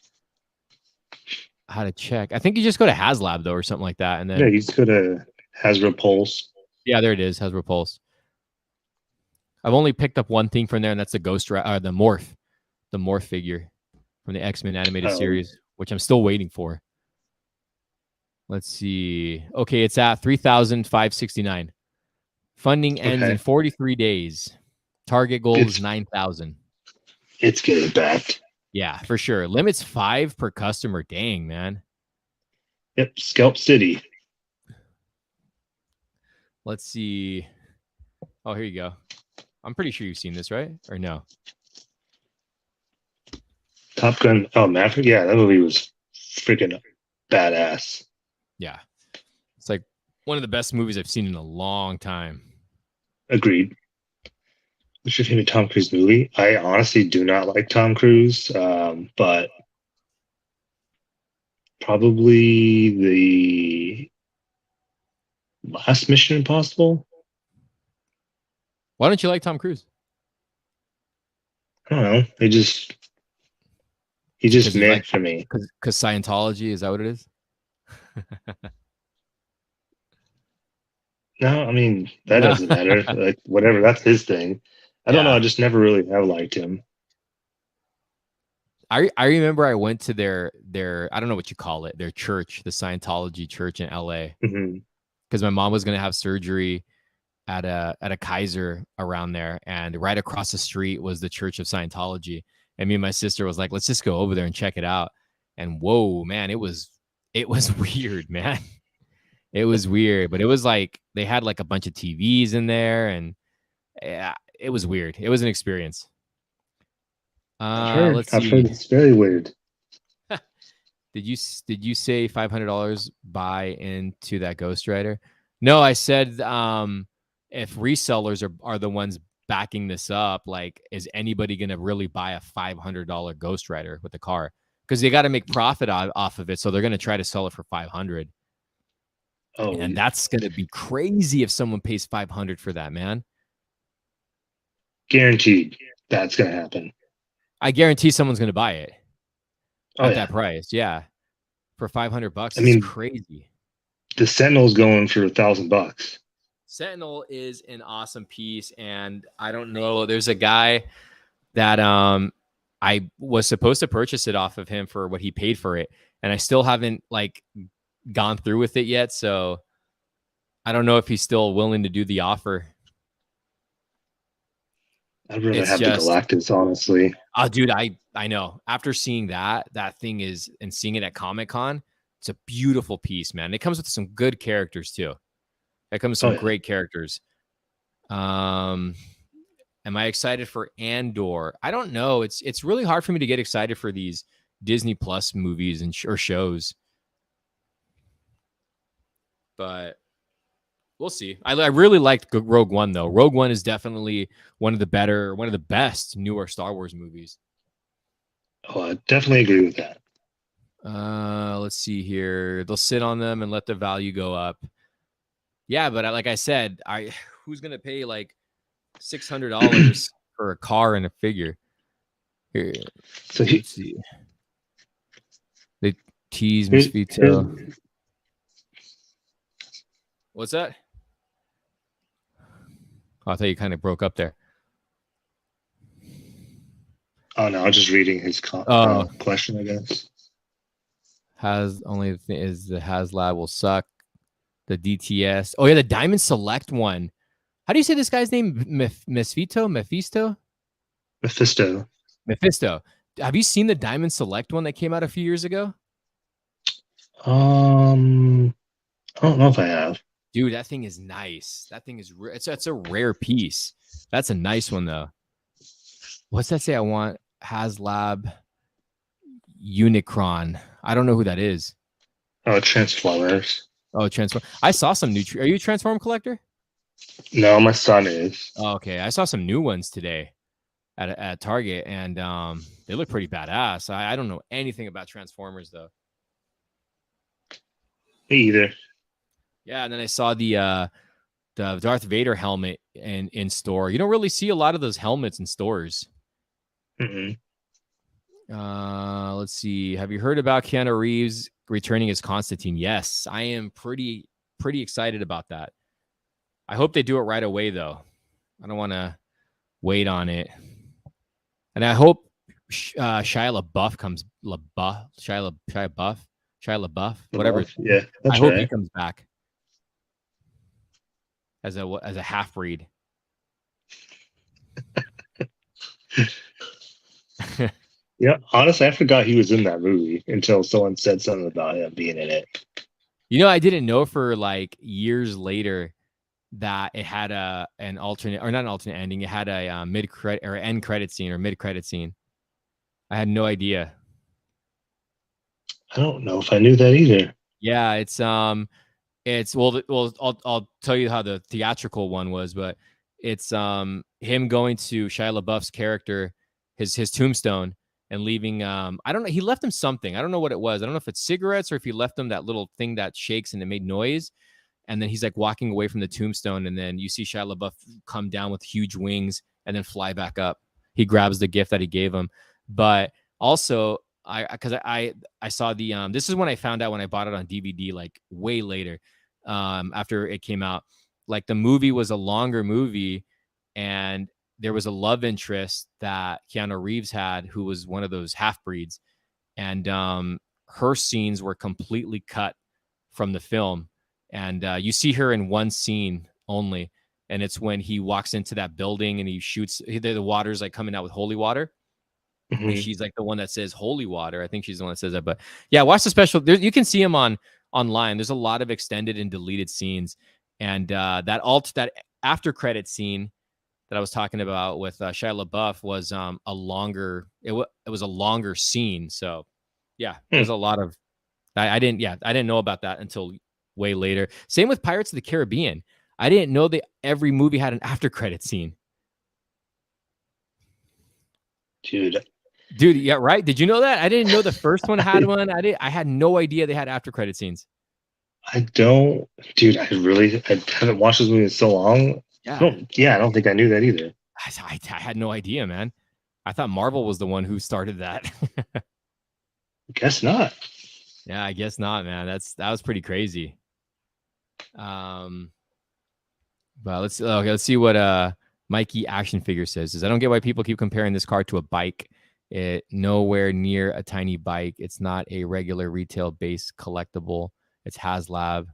S1: how to check. I think you just go to Haslab though, or something like that, and then
S2: you just go to Hasbro Pulse.
S1: Yeah, there it is, Hasbro Pulse. I've only picked up one thing from there, and that's the the Morph figure from the X-Men animated series, which I'm still waiting for. Let's see. Okay, it's at 3,569. Funding ends in 43 days. Target goal is 9,000.
S2: It's getting back.
S1: Yeah, for sure. Limits 5 per customer. Dang, man.
S2: Yep, Scalp City.
S1: Let's see. Oh, here you go. I'm pretty sure you've seen this, right? Or no?
S2: Top Gun. Oh, Maverick. Yeah, that movie was freaking badass.
S1: Yeah. It's like one of the best movies I've seen in a long time.
S2: Agreed. What's your favorite Tom Cruise movie? I honestly do not like Tom Cruise, but probably the last Mission Impossible.
S1: Why don't you like Tom Cruise?
S2: I don't know. He just meant for me.
S1: Because Scientology, is that what it is?
S2: No, I mean, that doesn't matter. Like, whatever, that's his thing. I don't know. I just never really have liked him.
S1: I remember I went to their I don't know what you call it, their church, the Scientology church in LA, because my mom was gonna have surgery at a Kaiser around there, and right across the street was the Church of Scientology. And me and my sister was like, let's just go over there and check it out. And whoa, man, it was weird, man. It was weird, but it was like they had like a bunch of TVs in there, and yeah, it was weird. It was an experience. Let's see.
S2: I've heard it's very weird.
S1: Did you say $500 buy into that ghostwriter? No, I said if resellers are the ones backing this up, like, is anybody going to really buy a $500 ghostwriter with the car? Because they got to make profit off of it, so they're going to try to sell it for $500. Oh, and that's going to be crazy if someone pays $500 for that, man.
S2: Guaranteed, that's going to happen.
S1: I guarantee someone's going to buy it at that price. Yeah, for $500, it's crazy.
S2: The Sentinel's going for $1,000.
S1: Sentinel is an awesome piece, and I don't know. There's a guy that I was supposed to purchase it off of him for what he paid for it, and I still haven't like gone through with it yet. So I don't know if he's still willing to do the offer.
S2: I'd rather have the Galactus, honestly.
S1: Oh, dude, I know. After seeing that thing is, and seeing it at Comic-Con, it's a beautiful piece, man. It comes with some good characters too. It comes with some great characters. Am I excited for Andor? I don't know. It's really hard for me to get excited for these Disney Plus movies and or shows. But we'll see. I really liked Rogue One, though. Rogue One is definitely one of the best newer Star Wars movies.
S2: Oh, I definitely agree with that.
S1: Let's see here. They'll sit on them and let the value go up. Yeah, but like I said, who's gonna pay like $600 for a car and a figure? Here,
S2: so
S1: let's see. They tease Mezco. What's that? Oh, I thought you kind of broke up there.
S2: Oh no, I was just reading his question, I guess.
S1: Only thing is the Haslab will suck. The DTS. Oh yeah, the Diamond Select one. How do you say this guy's name? Mephisto? Have you seen the Diamond Select one that came out a few years ago?
S2: I don't know if I have.
S1: Dude, that thing is nice. That thing is it's a rare piece. That's a nice one though. What's that say? I want Haslab Unicron. I don't know who that is.
S2: Oh, Transformers.
S1: Oh, Transform. I saw some new. Are you a Transform collector?
S2: No, my son is.
S1: Oh, okay. I saw some new ones today at Target, and they look pretty badass. I don't know anything about Transformers though.
S2: Me either.
S1: Yeah, and then I saw the Darth Vader helmet in store. You don't really see a lot of those helmets in stores. Let's see. Have you heard about Keanu Reeves returning as Constantine? Yes, I am pretty excited about that. I hope they do it right away though. I don't want to wait on it. And I hope Shia LaBeouf comes. Shia LaBeouf, whatever.
S2: Yeah,
S1: I hope he comes back as a half breed.
S2: Yeah, honestly, I forgot he was in that movie until someone said something about him being in it.
S1: You know, I didn't know for like years later that it had an alternate, or not an alternate ending. It had a mid credit or end credit scene or mid credit scene. I had no idea.
S2: I don't know if I knew that either.
S1: Yeah, it's well, I'll tell you how the theatrical one was, but it's him going to Shia LaBeouf's character, his tombstone, and leaving I don't know, he left him something. I don't know what it was. I don't know if it's cigarettes or if he left him that little thing that shakes and it made noise. And then he's like walking away from the tombstone, and then you see Shia LaBeouf come down with huge wings and then fly back up. He grabs the gift that he gave him. But also, I saw the this is when I found out when I bought it on DVD, like way later, after it came out. Like the movie was a longer movie, and there was a love interest that Keanu Reeves had, who was one of those half breeds, and her scenes were completely cut from the film, and you see her in one scene only, and it's when he walks into that building and he shoots. The water's like coming out with holy water.
S2: Mm-hmm.
S1: And she's like the one that says holy water. I think she's the one that says that. But yeah, watch the special. You can see him online. There's a lot of extended and deleted scenes, and that after credit scene that I was talking about with Shia LaBeouf was a longer. It was a longer scene. So yeah, there's a lot of. I didn't know about that until way later. Same with Pirates of the Caribbean. I didn't know that every movie had an after credit scene. Dude, yeah, right. Did you know that? I didn't know the first one had one. I had no idea they had after credit scenes.
S2: I don't, dude. I haven't watched this movie in so long.
S1: Yeah,
S2: I don't think I knew that either.
S1: I had no idea, man. I thought Marvel was the one who started that.
S2: Guess not.
S1: Yeah, I guess not, man. That was pretty crazy. But let's see what Mikey Action Figure says. I don't get why people keep comparing this car to a bike. It nowhere near a tiny bike. It's not a regular retail based collectible. It's Haslab.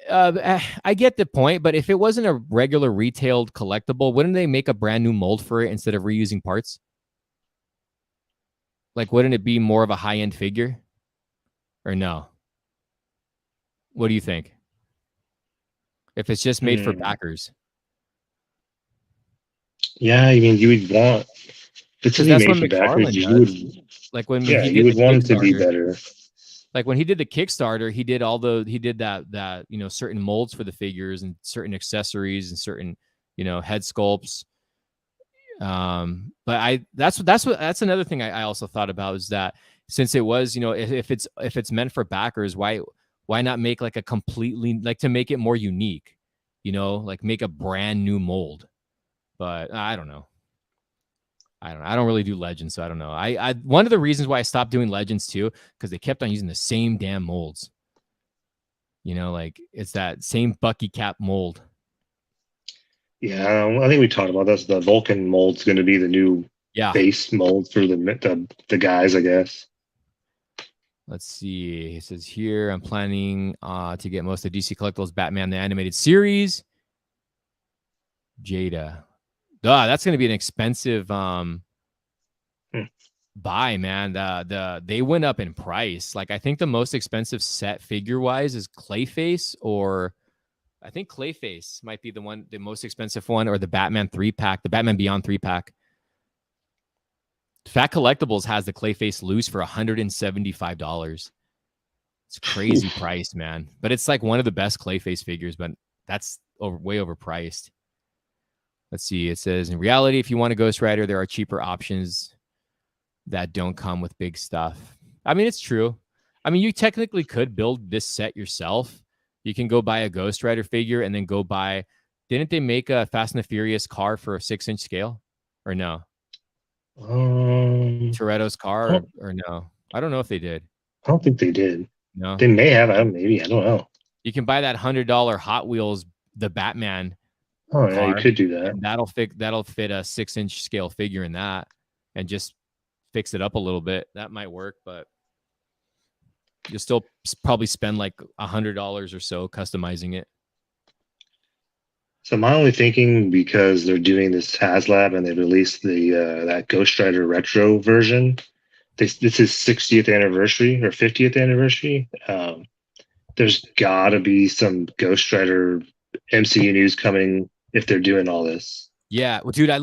S1: I get the point, but if it wasn't a regular retailed collectible, wouldn't they make a brand new mold for it instead of reusing parts? Like, wouldn't it be more of a high end figure? Or no? What do you think? If it's just made for backers.
S2: Yeah, I mean, you would want. If it's made for backers, you would.
S1: Like when
S2: you would want it to be better.
S1: Like when he did the Kickstarter, he did that certain molds for the figures and certain accessories and certain head sculpts. But that's another thing I also thought about is that since it was if it's meant for backers, why not make like a completely to make it more unique, like make a brand new mold. But I don't know. I don't really do Legends, so I don't know. I one of the reasons why I stopped doing Legends too, because they kept on using the same damn molds. Like it's that same Bucky cap mold.
S2: Yeah, I think we talked about this. The Vulcan mold's going to be the new base mold for the guys, I guess.
S1: Let's see. It says here, I'm planning to get most of the DC Collectibles Batman the Animated Series. Jada. That's going to be an expensive buy, man. They went up in price. Like I think the most expensive set figure wise is Clayface, or I think Clayface might be the most expensive one, or the Batman 3-pack, the Batman Beyond 3-pack. Fat Collectibles has the Clayface loose for $175. It's crazy price, man. But it's like one of the best Clayface figures, but that's way overpriced. Let's see. It says, in reality, if you want a Ghost Rider, there are cheaper options that don't come with big stuff. I mean, it's true. I mean, you technically could build this set yourself. You can go buy a Ghost Rider figure and then go buy. Didn't they make a Fast and the Furious car for a 6-inch scale? Or no? Toretto's car or no? I don't know if they did.
S2: I don't think they did.
S1: No,
S2: they may have. Maybe, I don't know.
S1: You can buy that $100 Hot Wheels, the Batman.
S2: Oh yeah, you could do that.
S1: And that'll fit a 6-inch scale figure in that, and just fix it up a little bit. That might work, but you'll still probably spend like $100 or so customizing it.
S2: So my only thinking, because they're doing this Haslab and they released that Ghost Rider retro version. This is 60th anniversary or 50th anniversary. There's got to be some Ghost Rider MCU news coming if they're doing all this.
S1: Yeah, well, dude, I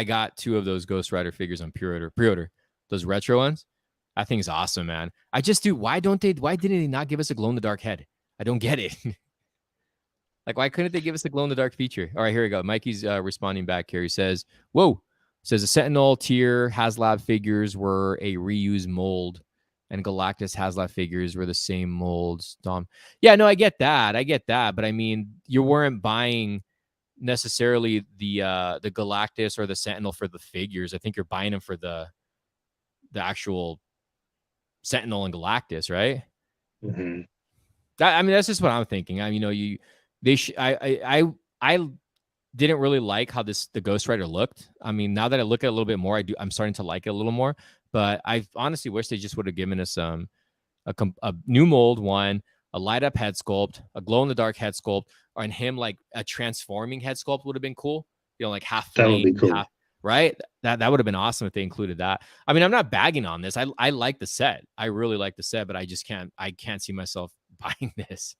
S1: got 2 of those Ghost Rider figures on pre-order. Those retro ones. I think is awesome, man. Why didn't they not give us a glow in the dark head? I don't get it. Like, why couldn't they give us the glow in the dark feature? All right, here we go. Mikey's responding back here. He says, whoa. Says the Sentinel tier Haslab figures were a reused mold, and Galactus Haslab figures were the same molds. Dom. Yeah, no, I get that. But I mean, you weren't buying necessarily the Galactus or the Sentinel for the figures. I think you're buying them for the actual Sentinel and Galactus, right?
S2: Mm-hmm.
S1: I mean, that's just what I'm thinking. I didn't really like how the Ghost Rider looked. I mean, now that I look at it a little bit more, I'm starting to like it a little more. But I honestly wish they just would have given us a new mold one, a light up head sculpt, a glow in the dark head sculpt, and him like a transforming head sculpt would have been cool. You know, like half
S2: That would be
S1: flame,
S2: cool.
S1: half right. That would have been awesome if they included that. I mean, I'm not bagging on this. I like the set. I really like the set, but I just can't see myself buying this.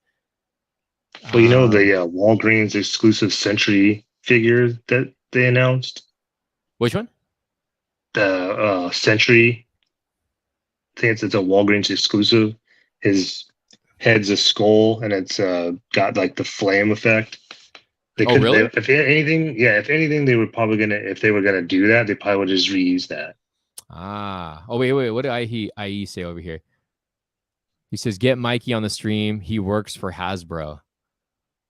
S2: Well, you know the Walgreens exclusive Sentry figure that they announced?
S1: Which one?
S2: The Sentry. I think it's a Walgreens exclusive. His head's a skull, and it's got like the flame effect. They could,
S1: really?
S2: if anything, they were probably gonna, if they were gonna do that, they probably would just reuse that.
S1: Oh wait. What did IE say over here? He says, "Get Mikey on the stream. He works for Hasbro."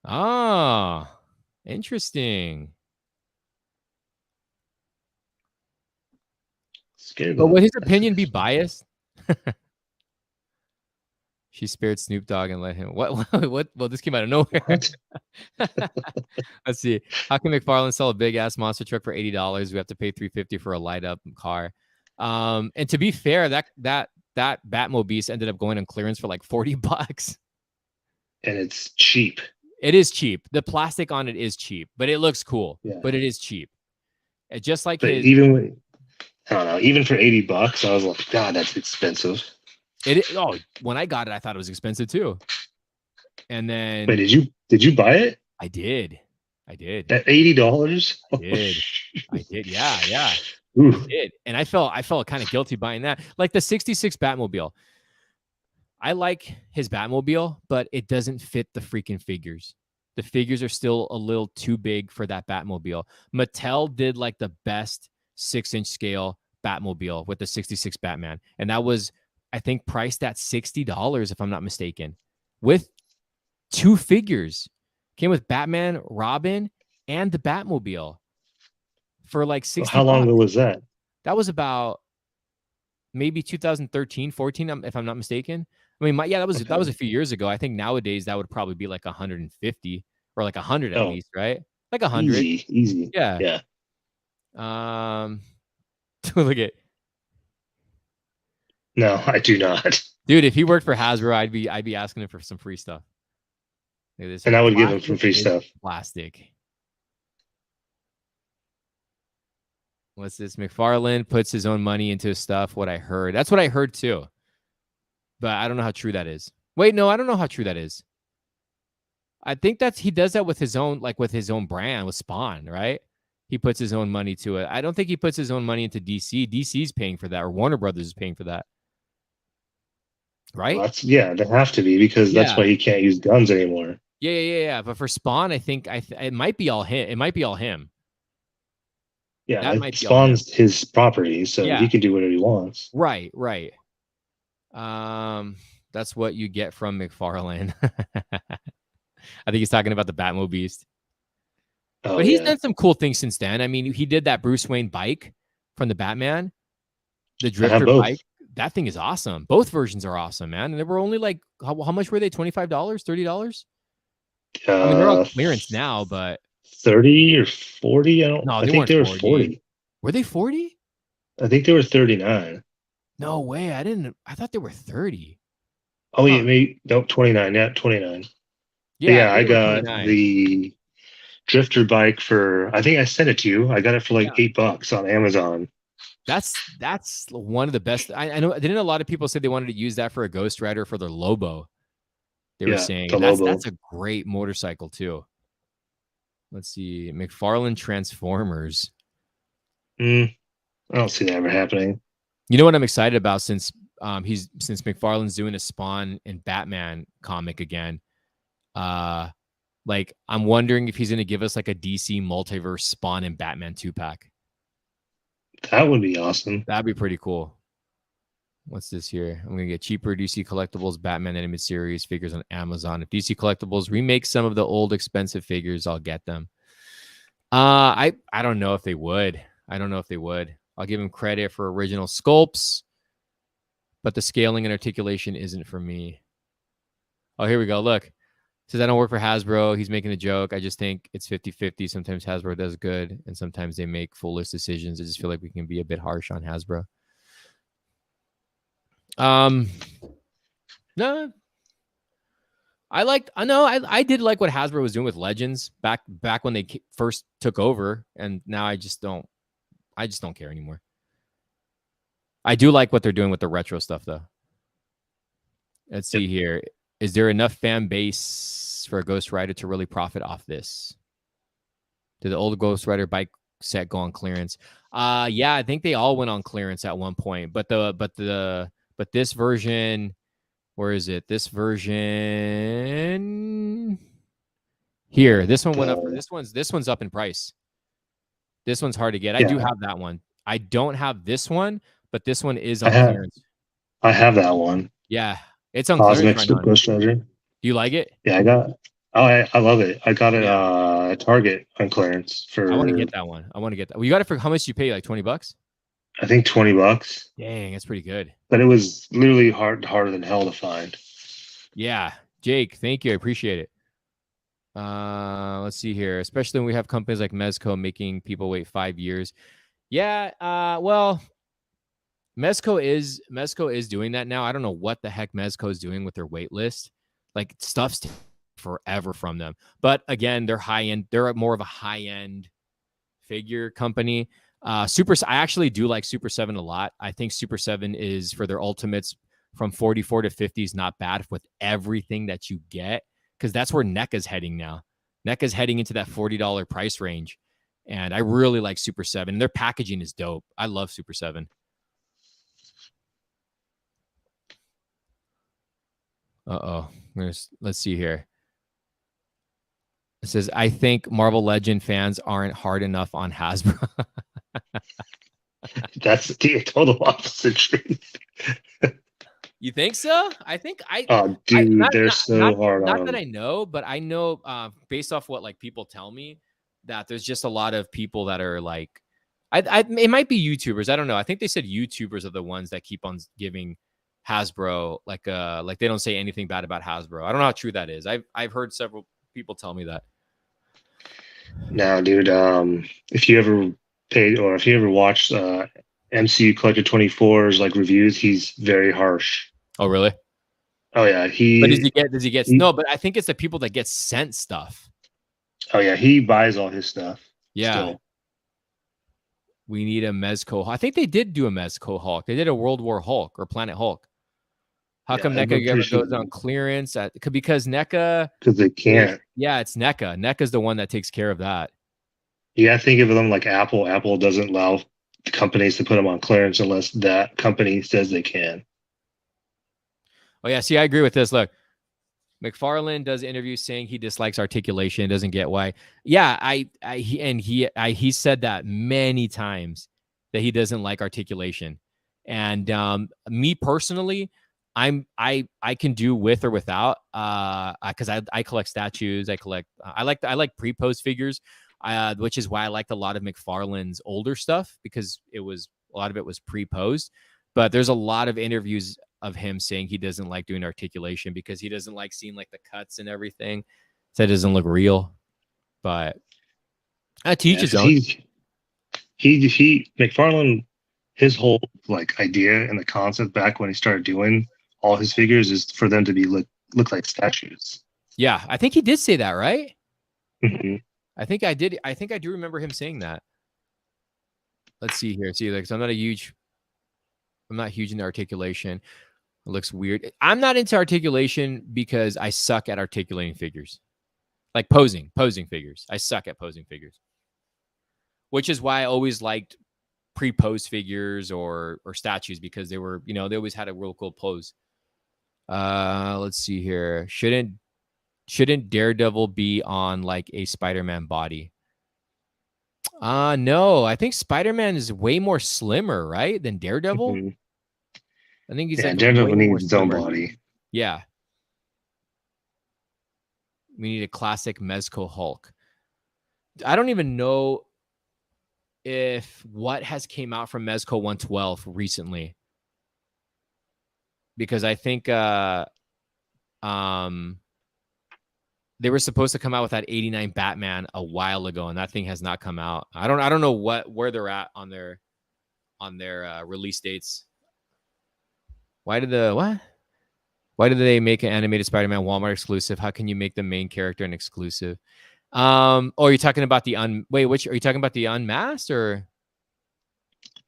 S1: Ah, interesting. But would his opinion be biased? She spared Snoop Dogg and let him. What? Well, this came out of nowhere. Let's see. How can McFarland sell a big ass monster truck for $80? We have to pay $350 for a light up car. And to be fair, that Batmobile ended up going on clearance for like $40.
S2: And it's cheap.
S1: It is cheap. The plastic on it is cheap, but it looks cool.
S2: Yeah.
S1: But it is cheap. It just like
S2: but
S1: his.
S2: Even I don't know. Even for $80, I was like, God, that's expensive.
S1: When I got it, I thought it was expensive too. And then,
S2: wait, did you buy it?
S1: I did. At
S2: $80?
S1: I did. Yeah.
S2: Ooh.
S1: I did. And I felt kind of guilty buying that. Like the 66 Batmobile. I like his Batmobile, but it doesn't fit the freaking figures. The figures are still a little too big for that Batmobile. Mattel did like the best 6-inch scale Batmobile with the 66 Batman. And that was, I think, priced at $60, if I'm not mistaken, with 2 figures. Came with Batman, Robin, and the Batmobile for like $60.
S2: How long ago was that?
S1: That was about maybe 2013, 14, if I'm not mistaken. I mean, that was a few years ago. I think nowadays that would probably be like 150 or like 100 at least, right? Like 100.
S2: Easy.
S1: Yeah. Look at.
S2: No, I do not.
S1: Dude, if he worked for Hasbro, I'd be asking him for some free stuff.
S2: And I would give him some free stuff.
S1: Plastic. What's this? McFarland puts his own money into his stuff. What I heard. That's what I heard too. But I don't know how true that is. Wait, no, I don't know how true that is. I think he does that with his own brand, with Spawn, right? He puts his own money to it. I don't think he puts his own money into DC. DC's paying for that, or Warner Brothers is paying for that. Right?
S2: Well, they have to be, because that's why he can't use guns anymore.
S1: Yeah. But for Spawn, I think it might be all him.
S2: Yeah, Spawn's his property, so he can do whatever he wants.
S1: Right. That's what you get from McFarlane. I think he's talking about the Batmobile. But he's done some cool things since then. I mean, he did that Bruce Wayne bike from the Batman, the Drifter bike. That thing is awesome. Both versions are awesome, man. And they were only like, how much were they? $25, $30? I mean, they're on clearance now, but
S2: 30 or 40?
S1: I think they were 40. Were they 40?
S2: I think they were 39.
S1: No way. I thought they were 30.
S2: Oh, yeah, maybe. Nope, 29. Yeah, 29. Yeah, I got 29. The Drifter bike for, I think I sent it to you. I got it for like $8 on Amazon.
S1: That's one of the best. I know. Didn't a lot of people say they wanted to use that for a Ghost Rider for their Lobo? They were saying that's a great motorcycle too. Let's see, McFarland Transformers.
S2: I don't see that ever happening.
S1: You know what I'm excited about since McFarlane's doing a Spawn and Batman comic again. Like I'm wondering if he's going to give us like a DC multiverse Spawn and Batman 2-pack.
S2: That would be awesome.
S1: That'd be pretty cool. What's this here? I'm going to get cheaper DC Collectibles Batman Animated Series figures on Amazon. If DC Collectibles remake some of the old expensive figures, I'll get them. I don't know if they would. I'll give them credit for original sculpts, but the scaling and articulation isn't for me. Oh, here we go. Look. Says, I don't work for Hasbro. He's making a joke. I just think it's 50-50. Sometimes Hasbro does good, and sometimes they make foolish decisions. I just feel like we can be a bit harsh on Hasbro. No, I did like what Hasbro was doing with Legends back when they first took over, and now I just don't care anymore. I do like what they're doing with the retro stuff, though. Let's see here. Is there enough fan base for a Ghost Rider to really profit off this? Did the old Ghost Rider bike set go on clearance? Yeah, I think they all went on clearance at one point. But this version, where is it? This version here. This one went up. This one's up in price. This one's hard to get. I do have that one. I don't have this one, but this one is on clearance.
S2: I have that one.
S1: Yeah. It's on clearance right now.
S2: Ghost Rider.
S1: Do you like it?
S2: Yeah, I love it. I got it at Target on clearance for.
S1: I want to get that one. Well, you got it for how much? You pay like $20?
S2: I think $20.
S1: Dang, that's pretty good.
S2: But it was literally harder than hell to find.
S1: Yeah, Jake, thank you. I appreciate it. Let's see here. Especially when we have companies like Mezco making people wait 5 years. Yeah. Well, Mezco is doing that now. I don't know what the heck Mezco is doing with their wait list. Like, stuff's forever from them. But again, they're high end. They're more of a high end figure company. I actually do like Super 7 a lot. I think Super 7 is, for their ultimates from 44 to 50, is not bad with everything that you get, because that's where NECA's heading now. NECA's heading into that $40 price range. And I really like Super 7. Their packaging is dope. I love Super 7. Let's see here. It says, I think Marvel Legend fans aren't hard enough on Hasbro.
S2: That's the total opposite truth.
S1: You think so? I think
S2: they're so hard.
S1: Not that I know, but I know based off what like people tell me, that there's just a lot of people that are like, it might be YouTubers. I don't know. I think they said YouTubers are the ones that keep on giving Hasbro like they don't say anything bad about Hasbro. I don't know how true that is. I've heard several people tell me that.
S2: Now, dude, if you ever paid or if you ever watched MCU Collector 24's like reviews, he's very harsh.
S1: Oh, really?
S2: Oh yeah,
S1: But does he get no? But I think it's the people that get sent stuff.
S2: Oh yeah, he buys all his stuff.
S1: Yeah.
S2: Still.
S1: We need a Mezco. I think they did do a Mezco Hulk. They did a World War Hulk or Planet Hulk. How come NECA ever goes on clearance? Because NECA.
S2: Because they can't.
S1: Yeah, it's NECA. NECA's the one that takes care of that.
S2: Yeah, think of them like Apple. Apple doesn't allow the companies to put them on clearance unless that company says they can.
S1: Oh yeah, see, I agree with this. Look, McFarland does interviews saying he dislikes articulation, doesn't get why. Yeah, he said that many times that he doesn't like articulation. And me personally, I can do with or without because I collect statues. I like pre-post figures, which is why I liked a lot of McFarland's older stuff, because a lot of it was pre-posed. But there's a lot of interviews of him saying he doesn't like doing articulation because he doesn't like seeing like the cuts and everything. So it doesn't look real. But to each his own.
S2: He McFarland, his whole like idea and the concept back when he started doing all his figures is for them to be look like statues.
S1: Yeah, I think he did say that, right?
S2: Mm-hmm.
S1: I think I did. I think I do remember him saying that. Let's see here. See, like, so I'm not huge into articulation. It looks weird. I'm not into articulation because I suck at articulating figures. Like posing figures. I suck at posing figures. Which is why I always liked pre-pose figures or statues, because they were, they always had a real cool pose. Let's see here. Shouldn't Daredevil be on like a Spider-Man body? No, I think Spider-Man is way more slimmer, right, than Daredevil. Mm-hmm. I think he's like
S2: Daredevil needs his own body.
S1: Yeah. We need a classic Mezco Hulk. I don't even know if what has came out from Mezco 112 recently, because I think they were supposed to come out with that 89 Batman a while ago, and that thing has not come out. I don't know where they're at on their release dates. Why did they make an animated Spider-Man Walmart exclusive? How can you make the main character an exclusive? You're talking about the which are you talking about, the unmasked or?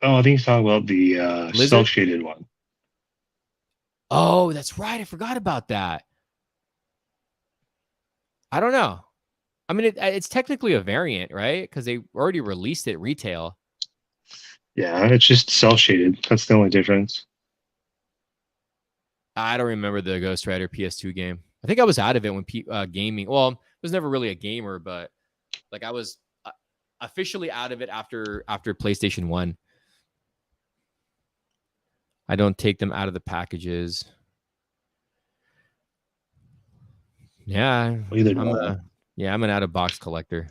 S2: Oh, I think he's talking about the cell shaded one.
S1: Oh, that's right. I forgot about that. I don't know. I mean, it's technically a variant, right? Because they already released it retail.
S2: Yeah, it's just cell shaded. That's the only difference.
S1: I don't remember the Ghost Rider PS2 game. I think I was out of it when gaming. Well, I was never really a gamer, but like I was officially out of it after PlayStation 1. I don't take them out of the packages. Yeah, I'm an out-of-box collector.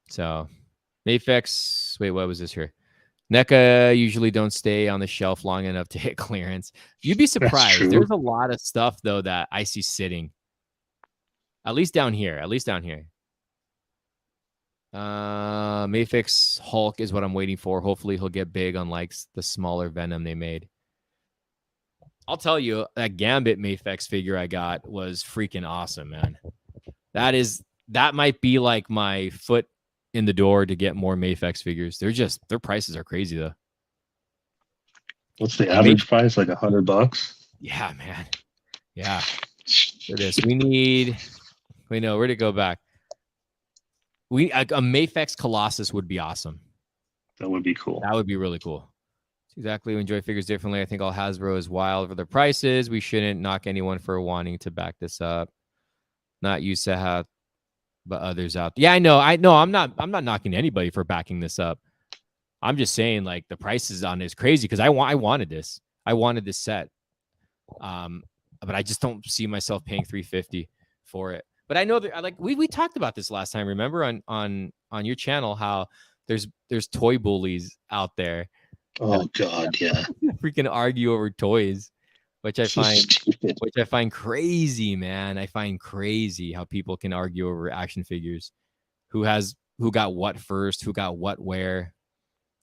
S1: So, Mafex. Wait, what was this here? NECA usually don't stay on the shelf long enough to hit clearance. You'd be surprised. There's a lot of stuff though that I see sitting. At least down here. Mafex Hulk is what I'm waiting for. Hopefully he'll get big on like the smaller Venom they made. I'll tell you, that Gambit Mafex figure I got was freaking awesome, man. That might be like my foot in the door to get more Mafex figures. Their prices are crazy though.
S2: What's the average price? Like $100?
S1: Yeah, man. Yeah. For this, we know where to go back. A Mafex Colossus would be awesome.
S2: That would be cool.
S1: That would be really cool. Exactly. We enjoy figures differently. I think all Hasbro is wild for their prices. We shouldn't knock anyone for wanting to back this up. Not you, Sahat, but others out. Yeah, I know. I'm not knocking anybody for backing this up. I'm just saying, like, the prices on it is crazy because I wanted this. I wanted this set. But I just don't see myself paying $350 for it. But I know that, like, we talked about this last time. Remember on your channel how there's toy bullies out there.
S2: Oh God, yeah.
S1: Freaking argue over toys, which I find crazy, man. I find crazy how people can argue over action figures. Who got what first, who got what where.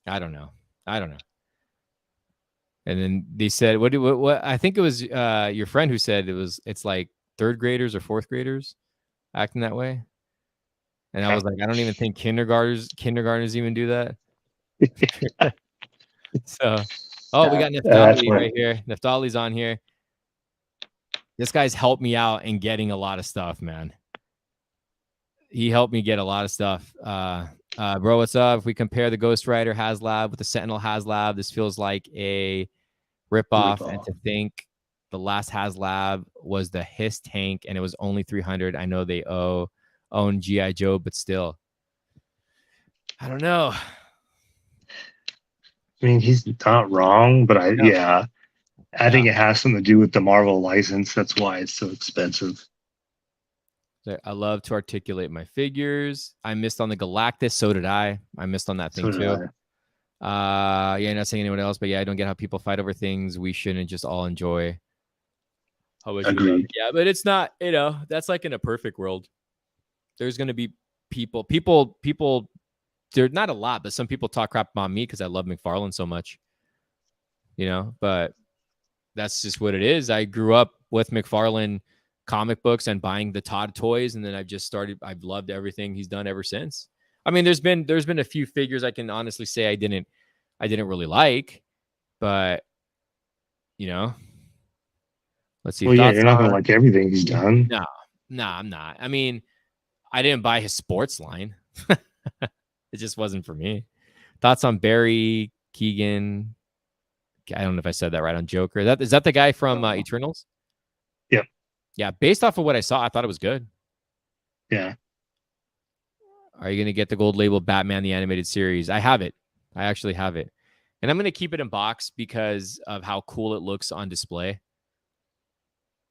S1: I don't know. And then they said, what I think it was your friend who said it's like third graders or fourth graders acting that way. And I was like, I don't even think kindergartners even do that. So, we got Neftali right here. Neftali's on here. This guy's helped me out in getting a lot of stuff, man. He helped me get a lot of stuff. Bro, what's up? If we compare the Ghost Rider Haslab with the Sentinel Haslab, this feels like a ripoff. And to think the last Haslab was the Hiss tank and it was only 300. I know they own G.I. Joe, but still. I don't know.
S2: I mean, he's not wrong, but I think it has something to do with the Marvel license. That's why it's so expensive.
S1: I love to articulate my figures. I missed on the Galactus. So did I. I missed on that thing too. Not saying anyone else, but I don't get how people fight over things we shouldn't just all enjoy.
S2: Agreed.
S1: Yeah, but it's not, that's like in a perfect world. There's going to be people, there's not a lot, but some people talk crap about me because I love McFarland so much, but that's just what it is. I grew up with McFarland comic books and buying the Todd toys. And then I've loved everything he's done ever since. I mean, there's been a few figures I can honestly say I didn't really like, but let's see.
S2: Well, you're not going to like everything he's done.
S1: No, I'm not. I mean, I didn't buy his sports line. It just wasn't for me. Thoughts on Barry Keegan? I don't know if I said that right on Joker. Is that the guy from Eternals?
S2: Yep.
S1: Yeah, based off of what I saw, I thought it was good.
S2: Yeah.
S1: Are you going to get the gold label Batman the Animated Series? I have it. I actually have it. And I'm going to keep it in box because of how cool it looks on display.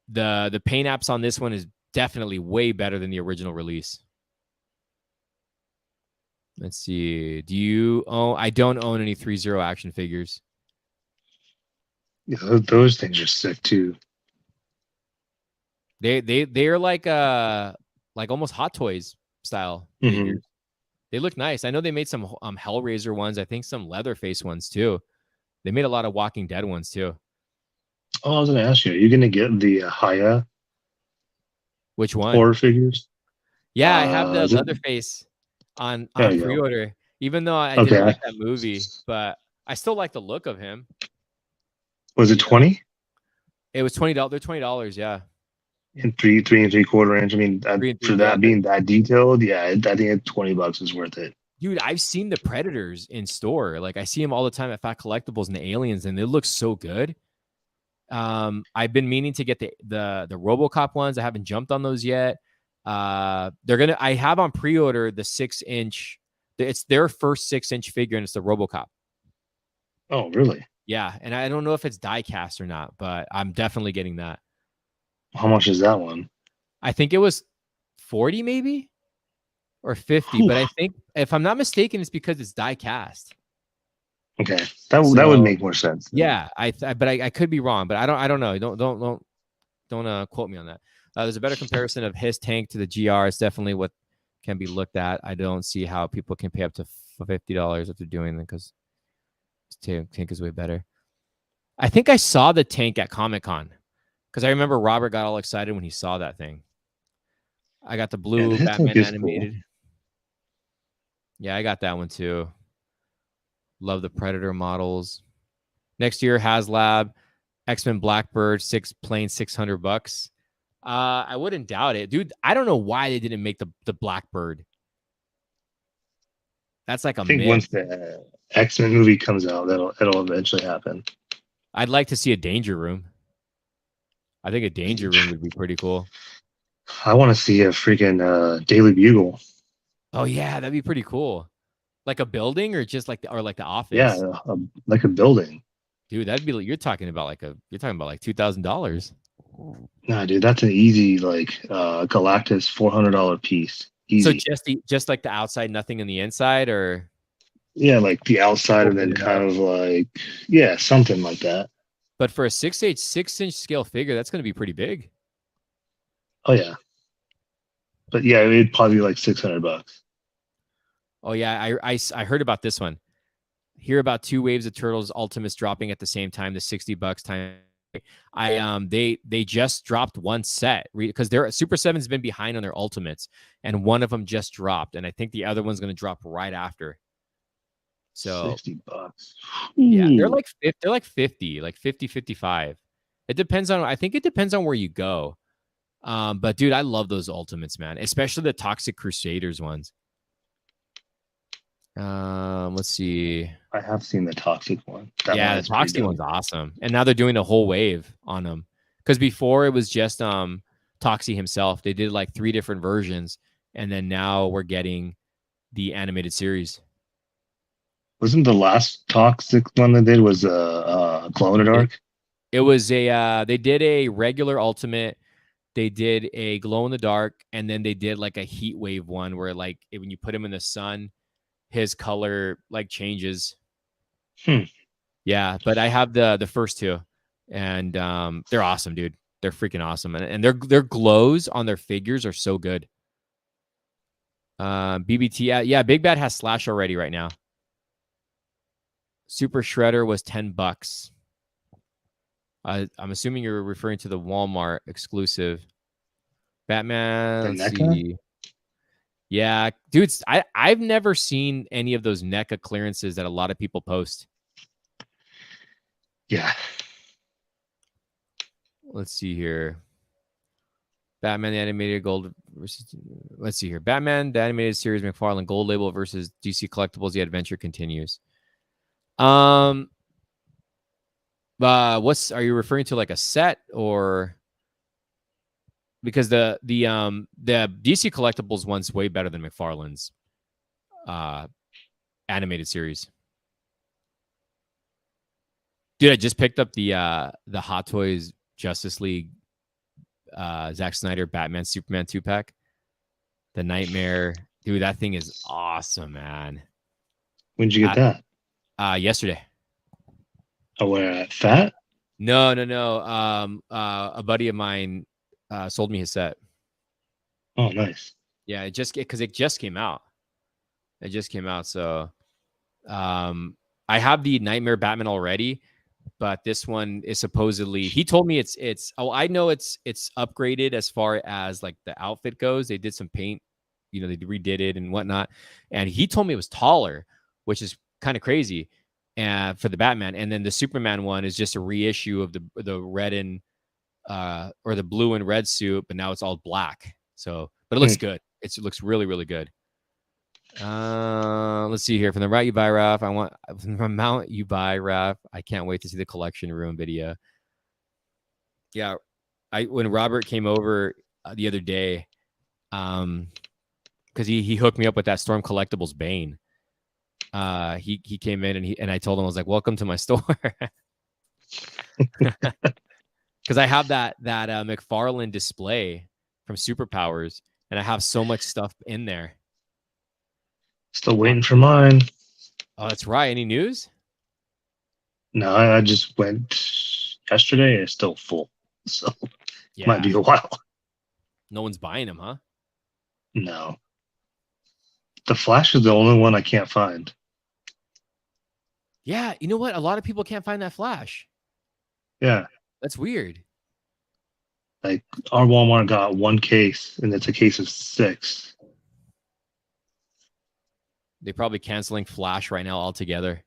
S1: The paint apps on this one is definitely way better than the original release. Let's see. Do you own? I don't own any 3-0 action figures.
S2: Yeah, those things are sick too.
S1: They're like almost Hot Toys style figures. They look nice. I know they made some Hellraiser ones. I think some Leatherface ones too. They made a lot of Walking Dead ones too.
S2: Oh, I was going to ask you, are you going to get the Haya?
S1: Which one?
S2: Horror figures?
S1: Yeah, I have the Leatherface on pre-order. Even though I didn't like that movie, but I still like the look of him.
S2: Was it 20?
S1: It was $20. They're $20, yeah.
S2: In 3 3 3/4 inch. I mean, for that being that detailed, yeah, I think $20 is worth it.
S1: Dude, I've seen the Predators in store. Like I see them all the time at Fat Collectibles and the Aliens, and they look so good. I've been meaning to get the RoboCop ones. I haven't jumped on those yet. I have on pre-order the 6-inch. It's their first 6-inch figure, and it's the RoboCop.
S2: Oh, really?
S1: Yeah, and I don't know if it's die cast or not, but I'm definitely getting that.
S2: How much is that one?
S1: I think it was 40 maybe or 50, but I think if I'm not mistaken, it's because it's die cast.
S2: Okay, that would make more sense.
S1: Yeah, but I could be wrong, but I don't know. Don't quote me on that. There's a better comparison of his tank to the GR. It's definitely what can be looked at. I don't see how people can pay up to $50 if they're doing it because tank is way better. I think I saw the tank at Comic-Con because I remember Robert got all excited when he saw that thing. I got the blue Batman animated. Cool. Yeah, I got that one too. Love the Predator models. Next year, Haslab, X-Men Blackbird, plain $600. I wouldn't doubt it, dude. I don't know why they didn't make the Blackbird. That's like a myth.
S2: Once the X-Men movie comes out, it'll eventually happen.
S1: I'd like to see a Danger Room. I think a Danger Room would be pretty cool.
S2: I want to see a freaking Daily Bugle.
S1: Oh yeah, that'd be pretty cool. Like a building, or just like the office?
S2: Yeah, like a building.
S1: Dude, that'd be you're talking about like $2,000.
S2: Nah, dude, that's an easy Galactus $400 piece. Easy.
S1: So just like the outside, nothing in the inside, or
S2: yeah, like the outside, and then kind of like something like that.
S1: But for a 6-inch scale figure, that's going to be pretty big.
S2: Oh yeah, but yeah, it'd probably be like $600.
S1: Oh yeah, I heard about this one. Hear about 2 waves of Turtles Ultimates dropping at the same time. The $60 time. They just dropped one set because their Super 7's been behind on their Ultimates, and one of them just dropped, and I think the other one's going to drop right after. So
S2: $60.
S1: Yeah, they're like 50, like 50, 55. It depends on. I think it depends on where you go. But dude, I love those Ultimates, man, especially the Toxic Crusaders ones. Let's see.
S2: I have seen the Toxic one.
S1: The Toxic one's awesome, and now they're doing a whole wave on them. Because before it was just Toxie himself. They did like 3 different versions, and then now we're getting the animated series.
S2: Wasn't the last Toxic one they did was Glow in the Dark?
S1: It was they did a regular Ultimate, they did a Glow in the Dark, and then they did like a Heat Wave one where like when you put him in the sun, his color like changes. Yeah, but I have the first 2, and they're awesome, dude. They're freaking awesome, and their glows on their figures are so good. BBT, yeah, Big Bad has Slash already right now. Super Shredder was $10. I'm assuming you're referring to the Walmart exclusive. Batman. Let's see. Yeah, dude, I've never seen any of those NECA clearances that a lot of people post.
S2: Yeah.
S1: Let's see here. Batman the Animated Gold versus. Let's see here. Batman the Animated Series McFarland Gold Label versus DC Collectibles. The adventure continues. Are you referring to like a set, or because the DC Collectibles one's way better than McFarlane's animated series. Dude, I just picked up the Hot Toys Justice League Zack Snyder Batman Superman 2-pack. The Nightmare. Dude, that thing is awesome, man.
S2: When did you get that?
S1: Yesterday.
S2: Oh, where at Fat?
S1: No. A buddy of mine sold me his set.
S2: Oh, nice.
S1: Yeah, it just came out. It just came out. So I have the Nightmare Batman already, but this one is supposedly, he told me it's I know it's upgraded as far as like the outfit goes. They did some paint, they redid it and whatnot. And he told me it was taller, which is kind of crazy. And for the Batman, and then the Superman one is just a reissue of the red and or the blue and red suit, but now it's all black. So, but it looks good. It looks really, really good. Let's see here. From the route you buy, Raf. From the amount you buy, Raf. I can't wait to see the collection room video. Yeah, when Robert came over the other day, because he hooked me up with that Storm Collectibles Bane. He came in and I told him, I was like, "Welcome to my store," because I have that McFarland display from Superpowers, and I have so much stuff in there.
S2: Still waiting for mine.
S1: Oh, that's right. Any news?
S2: No, I just went yesterday. It's still full, so
S1: yeah,
S2: might be a while.
S1: No one's buying them, huh?
S2: No. The Flash is the only one I can't find.
S1: Yeah, you know what? A lot of people can't find that Flash.
S2: Yeah.
S1: That's weird.
S2: Like, our Walmart got one case, and it's a case of 6.
S1: They're probably canceling Flash right now altogether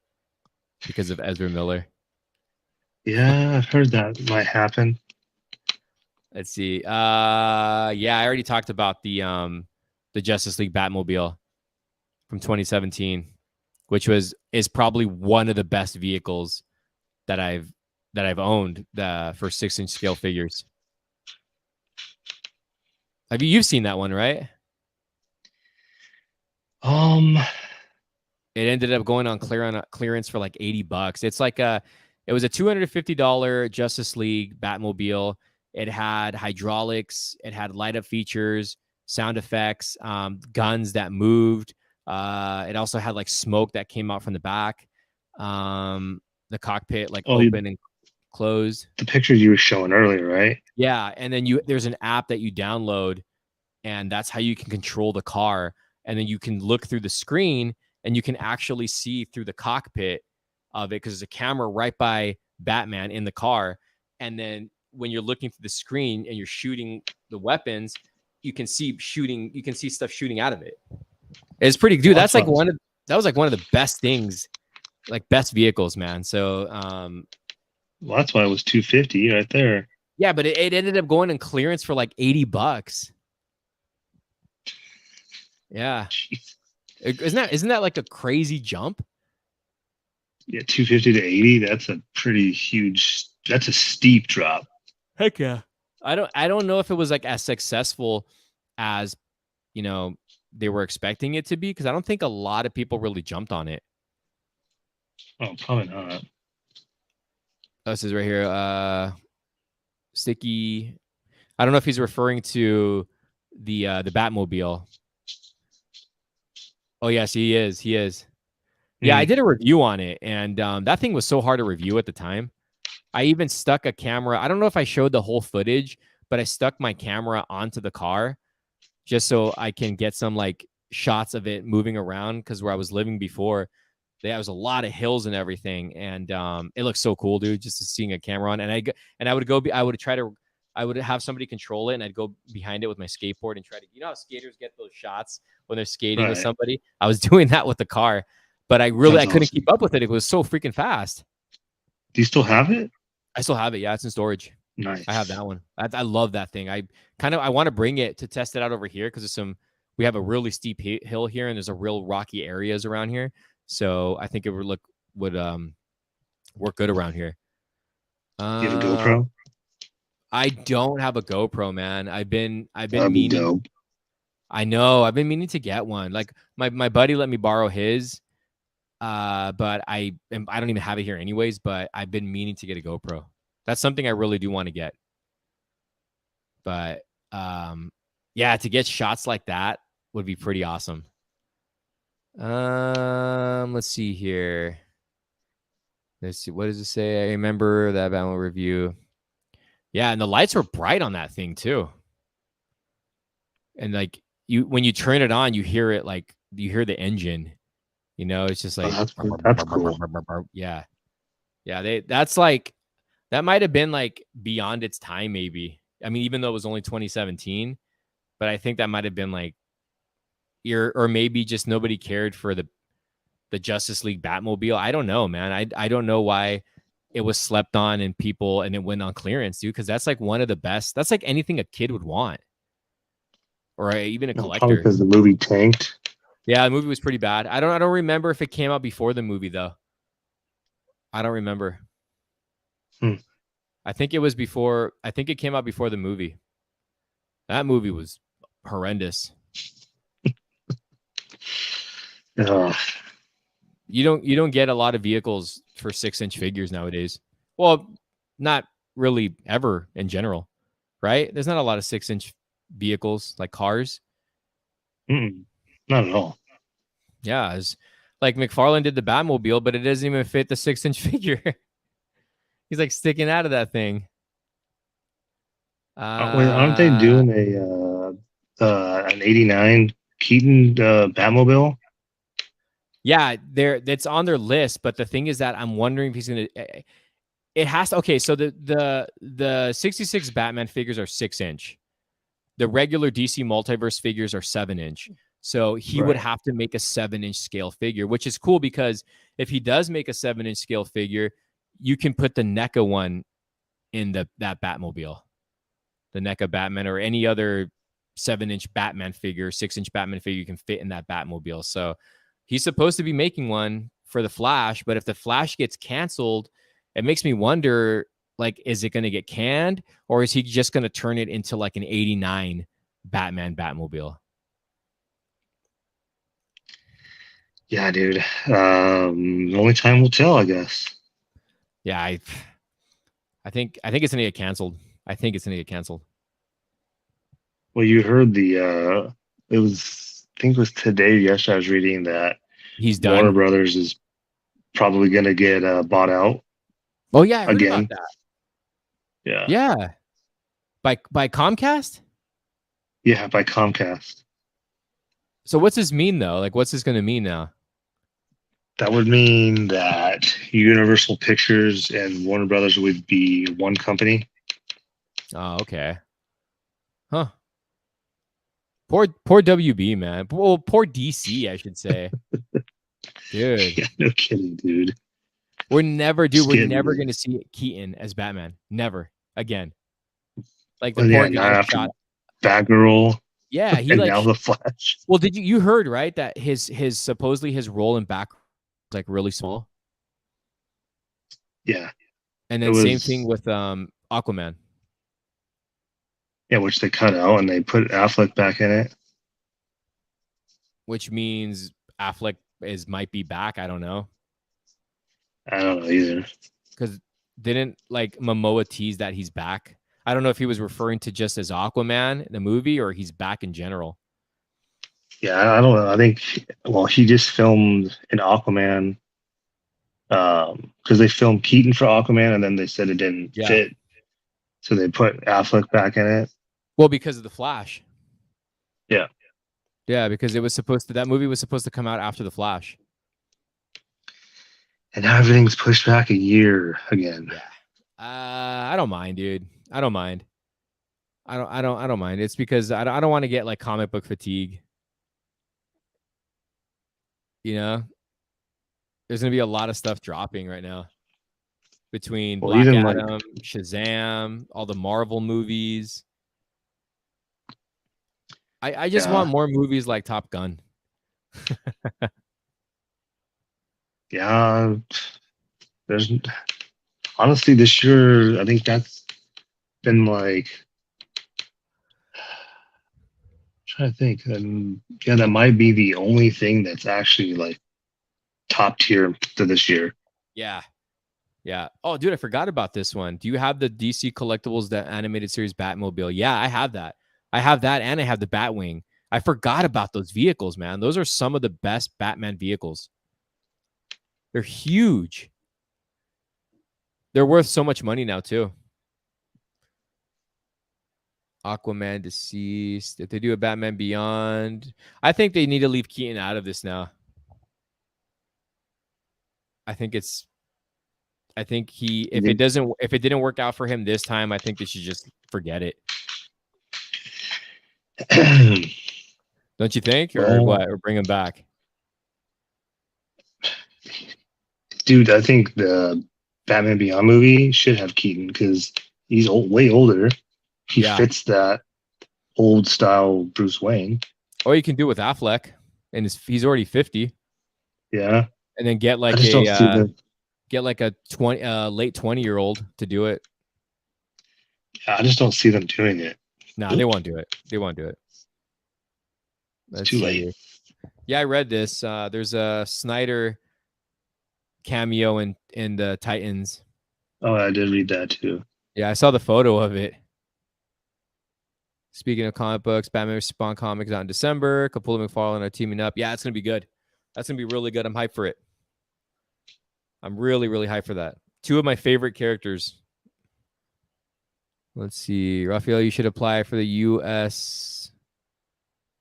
S1: because of Ezra Miller.
S2: Yeah, I've heard that might happen.
S1: Let's see. Yeah, I already talked about the Justice League Batmobile from 2017, which is probably one of the best vehicles that I've owned for 6-inch scale figures. You've seen that one, right? It ended up going on clearance for like $80. It's like it was a $250 Justice League Batmobile. It had hydraulics, it had light up features, sound effects, guns that moved. It also had like smoke that came out from the back. The cockpit open and closed.
S2: The pictures you were showing earlier, right?
S1: Yeah, and then there's an app that you download, and that's how you can control the car. And then you can look through the screen, and you can actually see through the cockpit of it because there's a camera right by Batman in the car. And then when you're looking through the screen and you're shooting the weapons, you can see stuff shooting out of it. It's pretty, dude. That was like one of the best things, like best vehicles, man. So,
S2: well, that's why it was $250 right there.
S1: Yeah, but it ended up going in clearance for like $80. Yeah.
S2: Jeez.
S1: Isn't that like a crazy jump?
S2: Yeah, 250 to 80. That's a pretty huge. That's a steep drop.
S1: Heck yeah. I don't know if it was like as successful as they were expecting it to be, because I don't think a lot of people really jumped on it.
S2: Oh, probably not.
S1: Oh, this is right here. Sticky. I don't know if he's referring to the Batmobile. Oh yes, he is. He is. Yeah, I did a review on it, and that thing was so hard to review at the time. I even stuck a camera. I don't know if I showed the whole footage, but I stuck my camera onto the car just so I can get some like shots of it moving around, because where I was living before, there was a lot of hills and everything, and it looks so cool, dude. Just seeing a camera on, and I would have somebody control it, and I'd go behind it with my skateboard and try to, how skaters get those shots when they're skating with somebody. I was doing that with the car, but I couldn't keep up with it. It was so freaking fast.
S2: Do you still have it?
S1: I still have it. Yeah, it's in storage.
S2: Nice.
S1: I have that one. I love that thing. I want to bring it to test it out over here, because we have a really steep hill here, and there's a real rocky areas around here. So I think it would work good around here.
S2: You have a GoPro?
S1: I don't have a GoPro, man. I've been
S2: meaning. Dope.
S1: I know. I've been meaning to get one. Like my buddy let me borrow his, but I don't even have it here anyways. But I've been meaning to get a GoPro. That's something I really do want to get. But yeah, to get shots like that would be pretty awesome. Let's see here. Let's see. What does it say? I remember that Batman review. Yeah, and the lights were bright on that thing too. And like when you turn it on, you hear it like you hear the engine. You know, it's just like
S2: that's cool.
S1: Yeah. Yeah, that's like that might have been like beyond its time, maybe. I mean, even though it was only 2017, but I think that might have been like or maybe just nobody cared for the Justice League Batmobile. I don't know, man. I don't know why it was slept on and it went on clearance, dude, because that's like one of the best. That's like anything a kid would want. Or even a collector.
S2: Probably because the movie tanked.
S1: Yeah, the movie was pretty bad. I don't remember if it came out before the movie though. I don't remember. I think it was before. I think it came out before the movie. That movie was horrendous. You don't get a lot of vehicles for 6-inch figures nowadays. Well, not really ever in general, right? There's not a lot of 6-inch vehicles like cars.
S2: Not at all.
S1: Yeah, it's like McFarland did the Batmobile, but it doesn't even fit the 6-inch figure. He's like sticking out of that thing.
S2: Aren't they doing an '89 Keaton Batmobile?
S1: Yeah, that's on their list, but the thing is that I'm wondering if he's gonna. It has to. Okay, so the 66 Batman figures are 6-inch. The regular DC Multiverse figures are 7-inch. So he would have to make a 7-inch scale figure, which is cool because if he does make a 7-inch scale figure, you can put the NECA one in that Batmobile, the NECA Batman, or any other 7-inch Batman figure, 6-inch Batman figure you can fit in that Batmobile. So he's supposed to be making one for the Flash, but if the Flash gets canceled, it makes me wonder, like, is it going to get canned, or is he just going to turn it into like an 89 Batman Batmobile?
S2: Yeah, dude. Only time will tell, I guess.
S1: Yeah, I think it's going to get canceled. I think it's going to get canceled.
S2: Well, you heard I think it was today, yesterday, I was reading that
S1: he's done.
S2: Warner Brothers is probably going to get bought out.
S1: Oh yeah, I heard about that.
S2: Yeah.
S1: Yeah. By Comcast?
S2: Yeah, by Comcast.
S1: So what's this mean though? Like, what's this going to mean now?
S2: That would mean that Universal Pictures and Warner Brothers would be one company.
S1: Oh, okay. Huh. Poor WB, man. Well, poor DC, I should say. Dude.
S2: Yeah, no kidding, dude.
S1: We're never going to see Keaton as Batman. Never again. Like the poor guy shot
S2: Batgirl.
S1: Yeah, he
S2: and
S1: like
S2: now the Flash.
S1: Well, did you heard, right, that his supposedly his role in Batgirl was like really small?
S2: Yeah.
S1: And then same thing with Aquaman.
S2: Yeah, which they cut out and they put Affleck back in it.
S1: Which means Affleck might be back. I don't know.
S2: I don't know either.
S1: Because didn't like Momoa tease that he's back? I don't know if he was referring to just as Aquaman, the movie, or he's back in general.
S2: Yeah, I don't know. I think, he just filmed an Aquaman because they filmed Keaton for Aquaman and then they said it didn't fit. So they put Affleck back in it.
S1: Well, because of the Flash.
S2: Yeah.
S1: Yeah, because that movie was supposed to come out after the Flash.
S2: And now everything's pushed back a year again.
S1: Yeah. I don't mind, dude. I don't mind. I don't mind. It's because I don't want to get like comic book fatigue. You know, there's gonna be a lot of stuff dropping right now between Black Adam, Shazam, all the Marvel movies. I just want more movies like Top Gun.
S2: Yeah, there's honestly this year, I think that's been like, I'm trying to think, and that might be the only thing that's actually like top tier to this year.
S1: Yeah. Oh, dude, I forgot about this one. Do you have the DC Collectibles, the animated series Batmobile? Yeah, I have that. I have that, and I have the Batwing. I forgot about those vehicles, man. Those are some of the best Batman vehicles. They're huge. They're worth so much money now, too. Aquaman deceased. If they do a Batman Beyond, I think they need to leave Keaton out of this now. I think he if it didn't work out for him this time, I think they should just forget it. Don't you think? Or what? Or bring him back?
S2: Dude, I think the Batman Beyond movie should have Keaton because he's way older. He fits that old style Bruce Wayne.
S1: Or you can do it with Affleck, and he's already 50.
S2: Yeah,
S1: and then get like a 20 late 20-year-old to do it.
S2: I just don't see them doing it.
S1: No, they won't do it. They won't do it.
S2: It's too late.
S1: Yeah, I read this. There's a Snyder cameo in the Titans.
S2: Oh, I did read that too.
S1: Yeah, I saw the photo of it. Speaking of comic books, Batman Spawn Comics out in December. Capullo and McFarland are teaming up. Yeah, it's gonna be good. That's gonna be really good. I'm hyped for it. I'm really, really hyped for that. Two of my favorite characters. Let's see. Raphael, you should apply for the U.S.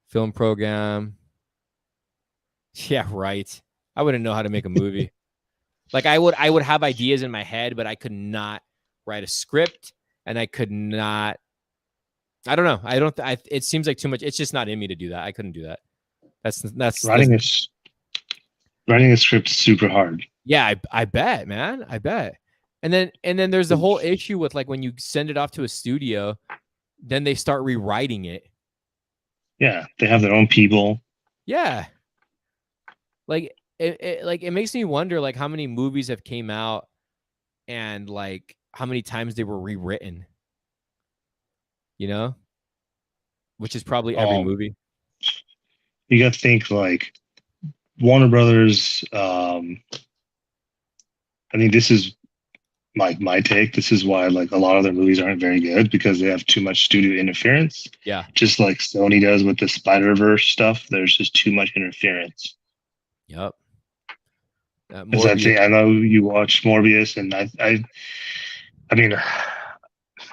S1: film program. Yeah, right. I wouldn't know how to make a movie. Like I would have ideas in my head, but I could not write a script, and I could not. I don't know. It seems like too much. It's just not in me to do that. I couldn't do that. That's
S2: writing a script is super hard.
S1: Yeah, I bet, man. I bet. And then there's the whole issue with like when you send it off to a studio, then they start rewriting it.
S2: Yeah, they have their own people.
S1: Yeah. Like it makes me wonder like how many movies have came out and like how many times they were rewritten. You know? Which is probably every movie.
S2: You got to think like Warner Brothers. I mean, this is my take. This is why like a lot of their movies aren't very good because they have too much studio interference.
S1: Yeah.
S2: Just like Sony does with the Spider-Verse stuff. There's just too much interference.
S1: Yep.
S2: I know you watched Morbius, and I mean,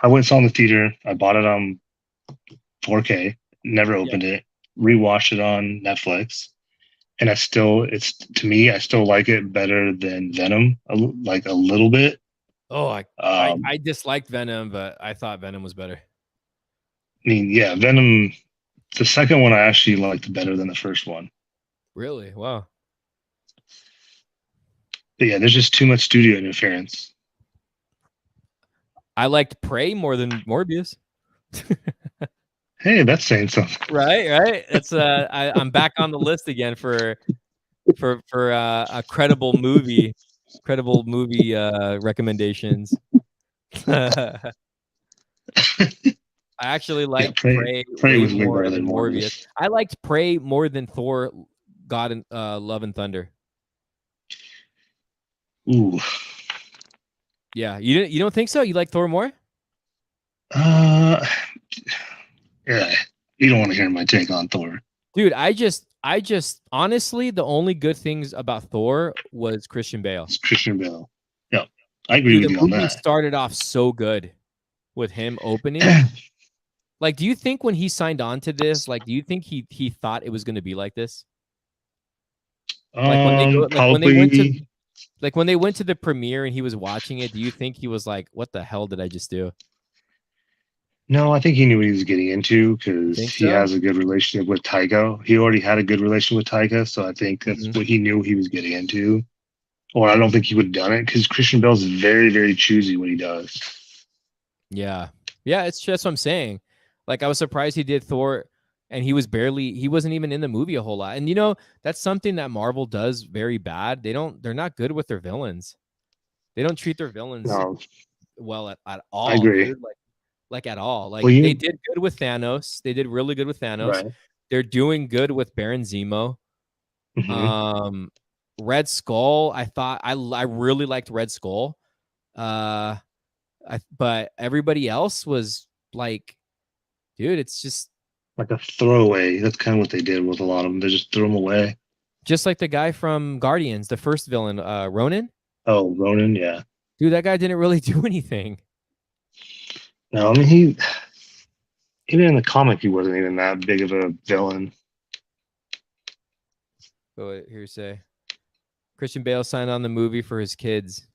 S2: I went and saw it in the theater. I bought it on 4K. Never opened it. Rewatched it on Netflix, and I still like it better than Venom, like a little bit.
S1: Oh, I disliked Venom, but I thought Venom was better.
S2: I mean, yeah, Venom. The second one I actually liked better than the first one.
S1: Really? Wow.
S2: But yeah, there's just too much studio interference.
S1: I liked Prey more than Morbius.
S2: Hey, that's saying something.
S1: Right. It's I'm back on the list again for a credible movie recommendations. I actually liked Prey was more than Morbius. I liked Prey more than Thor, God and Love and Thunder.
S2: Ooh.
S1: Yeah, you don't think so? You like Thor more?
S2: Yeah, you don't want to hear my take on Thor,
S1: dude. I just honestly, the only good things about Thor was Christian Bale.
S2: It's Christian Bale. Yeah, I agree with you on that. The movie
S1: started off so good with him opening. Like, do you think when he signed on to this, like, do you think he thought it was going to be like this? Like when they went to the premiere and he was watching it, do you think he was like, "What the hell did I just do?"
S2: No, I think he knew what he was getting into because he has a good relationship with Taika. He already had a good relationship with Taika, so I think that's what he knew he was getting into. Or I don't think he would have done it because Christian Bale's very, very choosy what he does.
S1: Yeah, it's just what I'm saying. Like I was surprised he did Thor, and he wasn't even in the movie a whole lot. And you know, that's something that Marvel does very bad. They're not good with their villains. They don't treat their villains well at all.
S2: I agree.
S1: Like at all. Like they did good with Thanos. They did really good with Thanos. Right. They're doing good with Baron Zemo. Mm-hmm. Red Skull, I thought I really liked Red Skull. But everybody else was like, dude, it's just
S2: like a throwaway. That's kind of what they did with a lot of them. They just threw them away.
S1: Just like the guy from Guardians, the first villain, Ronan.
S2: Oh, Ronan, yeah.
S1: Dude, that guy didn't really do anything.
S2: No, I mean Even in the comic, he wasn't even that big of a villain.
S1: But here say Christian Bale signed on the movie for his kids,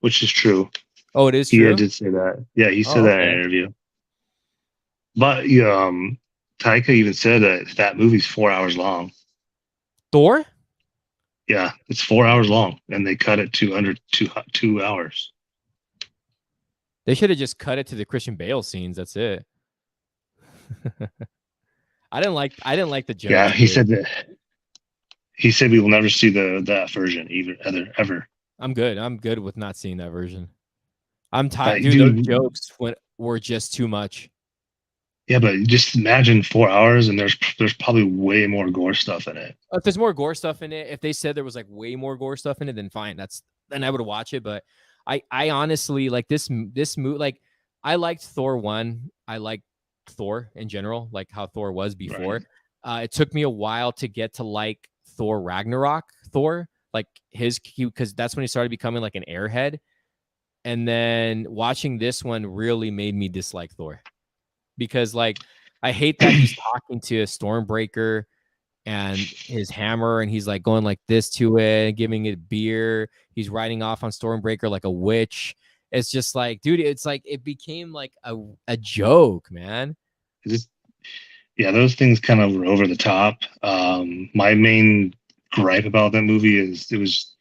S2: which is true.
S1: Oh, it is
S2: He
S1: true.
S2: did say that. Yeah, he said that in an interview. But Taika even said that movie's 4 hours long.
S1: Thor?
S2: Yeah, it's 4 hours long, and they cut it to under 2 hours.
S1: They should have just cut it to the Christian Bale scenes. That's it. I didn't like the jokes.
S2: Yeah, he said that. He said we will never see that version ever.
S1: I'm good with not seeing that version. I'm tired, dude. Those jokes were just too much.
S2: Yeah, but just imagine 4 hours, and there's probably way more gore stuff in it.
S1: If there's more gore stuff in it, if they said there was like way more gore stuff in it, then fine. Then I would watch it. But I honestly like this movie. Like I liked Thor 1. I liked Thor in general, like how Thor was before. Right. It took me a while to get to like Thor Ragnarok Thor, like because that's when he started becoming like an airhead. And then watching this one really made me dislike Thor. Because like I hate that he's talking to a Stormbreaker and his hammer, and he's like going like this to it, giving it beer. He's riding off on Stormbreaker like a witch. It's just like, dude, it's like it became like a joke, man.
S2: Yeah, those things kind of were over the top. My main gripe about that movie is it was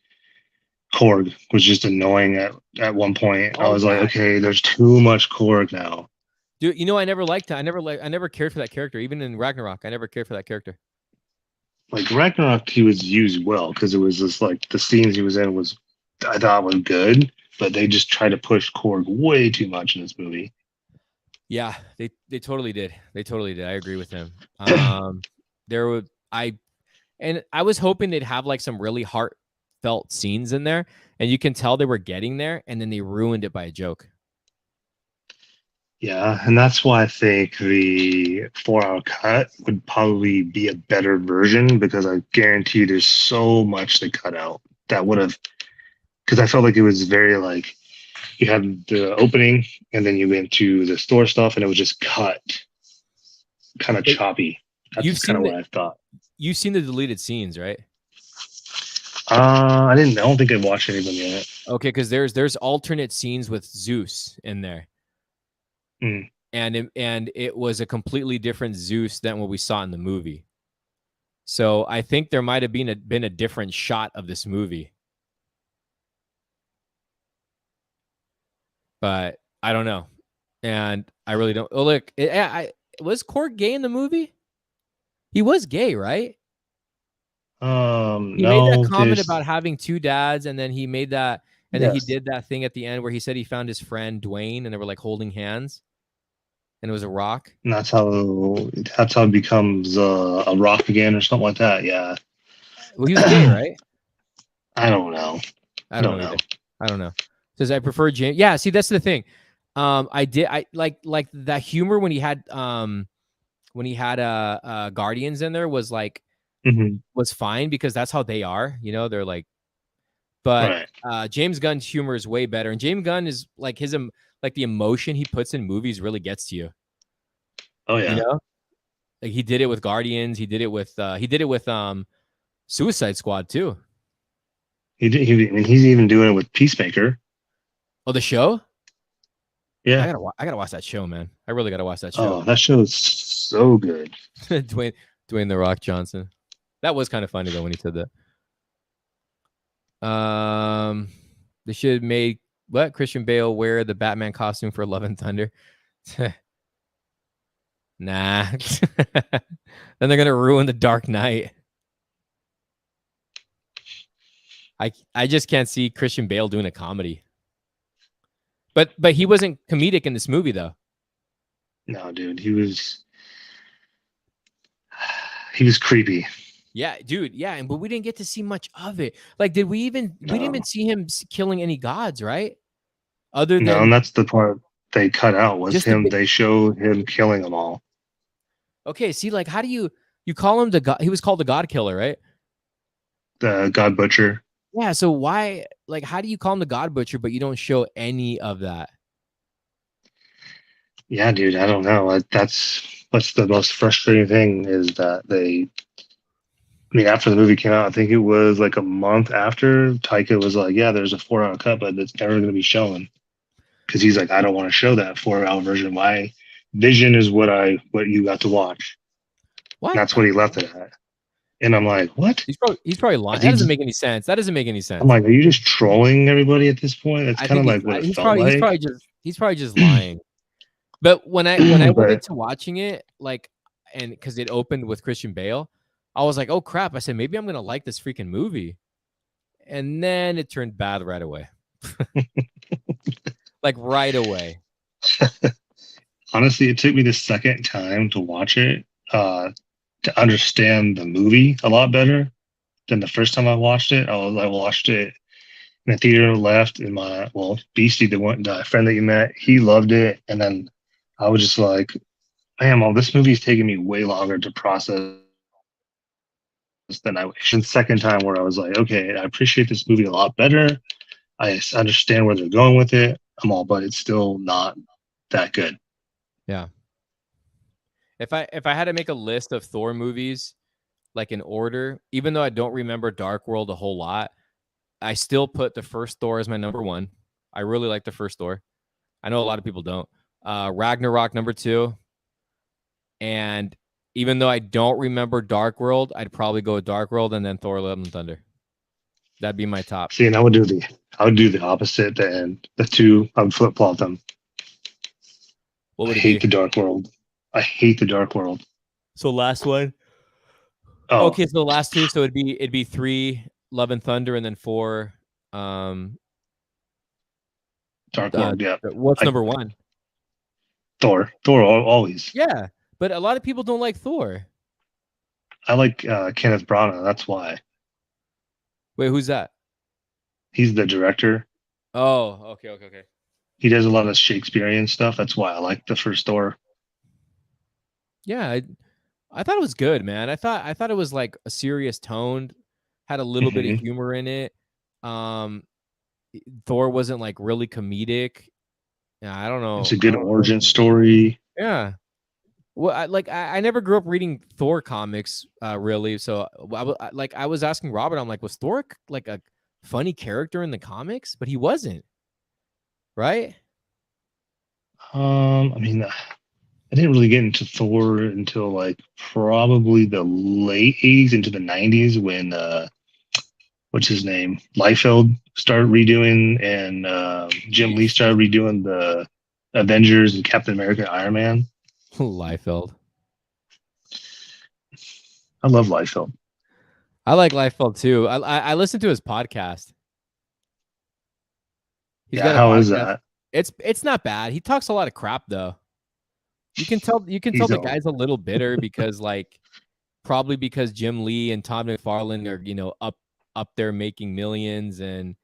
S2: Korg was just annoying at one point. I was like, okay, there's too much Korg now.
S1: Dude, I never liked that. I never cared for that character. Even in Ragnarok, I never cared for that character.
S2: Like Ragnarok, he was used well because it was just like the scenes he was in I thought was good, but they just tried to push Korg way too much in this movie.
S1: Yeah, they totally did. They totally did. I agree with him. I was hoping they'd have like some really heartfelt scenes in there, and you can tell they were getting there, and then they ruined it by a joke.
S2: Yeah, and that's why I think the 4-hour cut would probably be a better version, because I guarantee there's so much they cut out that would have, because I felt like it was very like you had the opening and then you went to the store stuff and it was just cut kind of choppy. That's kind of what I thought.
S1: You've seen the deleted scenes, right?
S2: I don't think I've watched any of them yet.
S1: Okay, because there's alternate scenes with Zeus in there. And it was a completely different Zeus than what we saw in the movie. So I think there might have been a different shot of this movie. But I don't know. And I really don't. Oh, look, was Korg gay in the movie? He was gay, right? He made that comment about having two dads, and then he made that, and then he did that thing at the end where he said he found his friend Dwayne, and they were like holding hands, and it was a rock.
S2: And that's how it becomes a rock again, or something like that. Yeah.
S1: Well, he was gay, right?
S2: I don't know.
S1: I don't know. Says I prefer James. Yeah, see, that's the thing. I like that humor when he had Guardians in there was like was fine because that's how they are, they're like, but James Gunn's humor is way better, and James Gunn is like like the emotion he puts in movies really gets to you.
S2: Oh yeah.
S1: Like he did it with Guardians, he did it with Suicide Squad too.
S2: He's even doing it with Peacemaker.
S1: Oh, the show?
S2: Yeah.
S1: I gotta watch that show, man. I really gotta watch that show.
S2: Oh, that show is so good.
S1: Dwayne the Rock Johnson. That was kind of funny though when he said that. They should make Christian Bale wear the Batman costume for Love and Thunder. Nah. Then they're gonna ruin the Dark Knight. I just can't see Christian Bale doing a comedy. But he wasn't comedic in this movie though.
S2: No, dude, he was creepy.
S1: Yeah, dude. Yeah, but we didn't get to see much of it. Like, did we even? No. We didn't even see him killing any gods, right? Other than
S2: and that's the part they cut out was him. They showed him killing them all.
S1: Okay, see, like, how do you call him the god? He was called the God Killer, right?
S2: The God Butcher.
S1: Yeah. So why, like, how do you call him the God Butcher, but you don't show any of that?
S2: Yeah, dude, I don't know. What's the most frustrating thing is that I mean, after the movie came out, I think it was like a month after, Taika was like, "Yeah, there's a 4 hour cut, but it's never going to be shown," because he's like, "I don't want to show that 4 hour version. My vision is what you got to watch." And
S1: What?
S2: that's what he left it at. And I'm like, "What?"
S1: He's probably lying. That doesn't make any sense. That doesn't make any
S2: I'm
S1: sense.
S2: like, "Are you just trolling everybody at this point?" That's
S1: I
S2: kind
S1: think
S2: of like what it felt like.
S1: he's probably just lying. But when I went
S2: But
S1: into watching it, like, and because it opened with Christian Bale, I was like, oh crap! I said maybe I'm gonna like this freaking movie, and then it turned bad right away. Like right away.
S2: honestly, it took me the second time to watch it to understand the movie a lot better than the first time I watched it. I watched it in the theater, left, and Beastie, the friend that you met, he loved it, and then I was just like, man, well, this movie's taking me way longer to process than I wish. And second time where I was like, okay, I appreciate this movie a lot better. I understand where they're going with it. But it's still not that good.
S1: Yeah. If I had to make a list of Thor movies, like in order, even though I don't remember Dark World a whole lot, I still put the first Thor as my number one. I really like the first Thor. I know a lot of people don't. Ragnarok number 2. And even though I don't remember Dark World, I'd probably go with Dark World and then Thor: Love and Thunder. That'd be my top.
S2: See, and I would do the opposite. The two, I would flip flop them.
S1: What
S2: I
S1: would it
S2: hate
S1: be?
S2: the Dark World. I hate the Dark World.
S1: So last one.
S2: Oh,
S1: Okay, so the last two. So it'd be 3 Love and Thunder, and then 4.
S2: Dark World. Yeah,
S1: What's number 1?
S2: Thor. Always.
S1: Yeah, but a lot of people don't like Thor.
S2: I like Kenneth Branagh. That's why
S1: Wait, who's that?
S2: he's the director.
S1: Oh, okay.
S2: He does a lot of Shakespearean stuff. That's why I like the first Thor.
S1: Yeah, I thought it was good, man. I thought it was like a serious toned, had a little bit of humor in it. Thor wasn't like really comedic. Yeah, I don't know.
S2: It's a good origin story.
S1: Yeah. Well, I never grew up reading Thor comics, really. So I was asking Robert, I'm like, was Thor like a funny character in the comics? But he wasn't, right?
S2: I mean, I didn't really get into Thor until like probably the late '80s into the '90s when what's his name, Liefeld started redoing, and Jim Lee started redoing the Avengers and Captain America, Iron Man.
S1: Liefeld.
S2: I love Liefeld.
S1: I like Liefeld too. I listened to his podcast. He's got a
S2: How is
S1: podcast.
S2: that?
S1: It's not bad. He talks a lot of crap though. You can tell the guy's a little bitter because probably because Jim Lee and Todd McFarlane are, up there making millions, and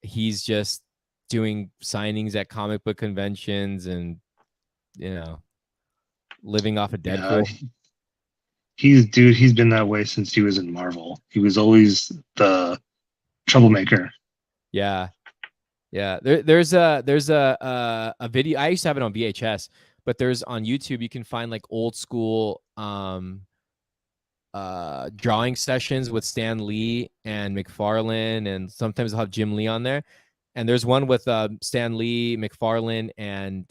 S1: he's just doing signings at comic book conventions and living off of Deadpool.
S2: He's been that way since he was in Marvel. He was always the troublemaker.
S1: Yeah. There's a video. I used to have it on VHS, but there's on YouTube. You can find like old school drawing sessions with Stan Lee and McFarlane, and sometimes I'll have Jim Lee on there. And there's one with Stan Lee, McFarlane, and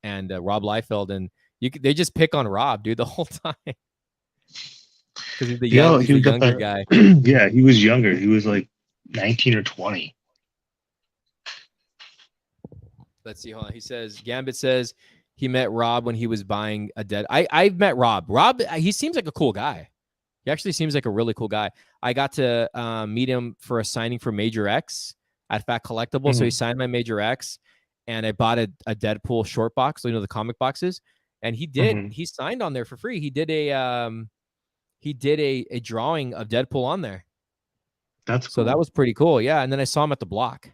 S1: Rob Liefeld, and they just pick on Rob, dude, the whole time because he's the younger guy.
S2: Yeah, he was younger. He was like 19 or 20.
S1: Let's see. Hold on. He says Gambit says he met Rob when he was buying a dead. I've met Rob. Rob, he seems like a cool guy. He actually seems like a really cool guy. I got to meet him for a signing for Major X at Fat Collectible. Mm-hmm. So he signed my Major X, and I bought a Deadpool short box, the comic boxes, and he did. Mm-hmm. He signed on there for free. He did a drawing of Deadpool on there.
S2: That's cool.
S1: So that was pretty cool. Yeah, and then I saw him at the Block.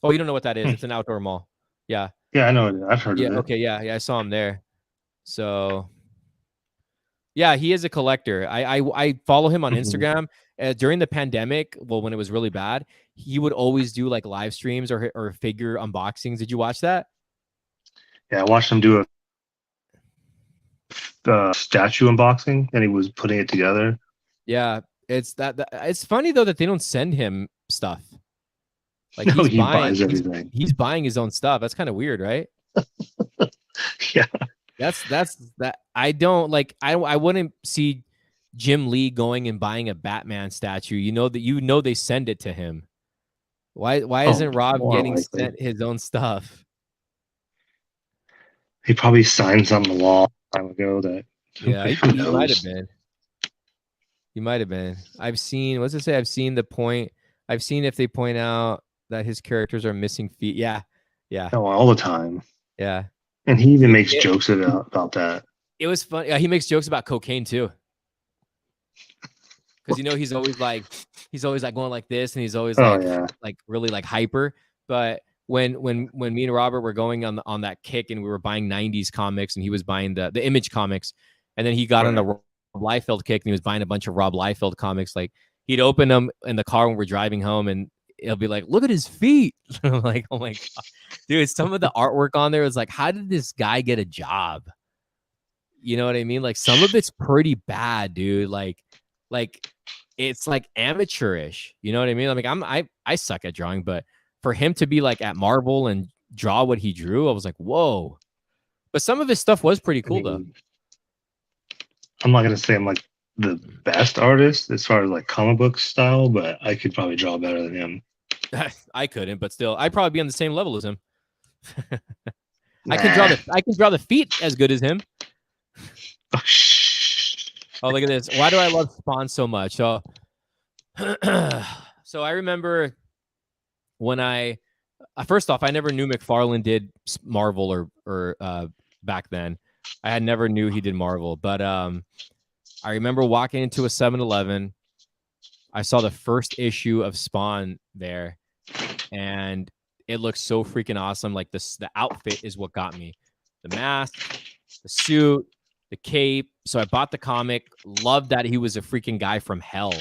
S1: Oh, you don't know what that is? It's an outdoor mall. Yeah.
S2: Yeah, I know. I've heard of it.
S1: Okay. Yeah. I saw him there. So, yeah, he is a collector. I follow him on Instagram. During the pandemic, when it was really bad, he would always do like live streams or figure unboxings. Did you watch that?
S2: Yeah, I watched him do a statue unboxing, and he was putting it together.
S1: Yeah, it's it's funny though that they don't send him stuff. Like
S2: No, he buys everything.
S1: He's buying his own stuff. That's kind of weird, right?
S2: Yeah.
S1: That's that. I don't like. I wouldn't see Jim Lee going and buying a Batman statue. You know that they send it to him. Why isn't Rob getting sent his own stuff?
S2: He probably signed something a long time ago that.
S1: Yeah, he might have been. He might have been. I've seen. What's it say? I've seen the point. I've seen if they point out that his characters are missing feet. Yeah, yeah.
S2: Oh, all the time.
S1: Yeah.
S2: And he even makes jokes about that.
S1: It was fun. Yeah, he makes jokes about cocaine too. Because he's always like going like this, and he's always like really like hyper. But when me and Robert were going on that kick, and we were buying 90s comics, and he was buying the Image comics, and then he got on the Rob Liefeld kick, and he was buying a bunch of Rob Liefeld comics. Like he'd open them in the car when we're driving home, and it'll be like, look at his feet. I'm like, oh my God. Dude, some of the artwork on there is like, how did this guy get a job? You know what I mean? Like some of it's pretty bad, dude. Like it's like amateurish. You know what I mean? Like I suck at drawing, but for him to be like at Marvel and draw what he drew, I was like, whoa. But some of his stuff was pretty cool though.
S2: I'm not gonna say I'm like the best artist as far as like comic book style, but I could probably draw better than him.
S1: I couldn't, but still, I'd probably be on the same level as him. I can draw the feet as good as him. Oh, look at this. Why do I love Spawn so much? So I remember when first off, I never knew McFarland did Marvel or back then. I had never knew he did Marvel, but I remember walking into a 7-Eleven. I saw the first issue of Spawn there, and it looks so freaking awesome. Like the outfit is what got me. The mask, the suit, the cape. So I bought the comic, loved that he was a freaking guy from hell,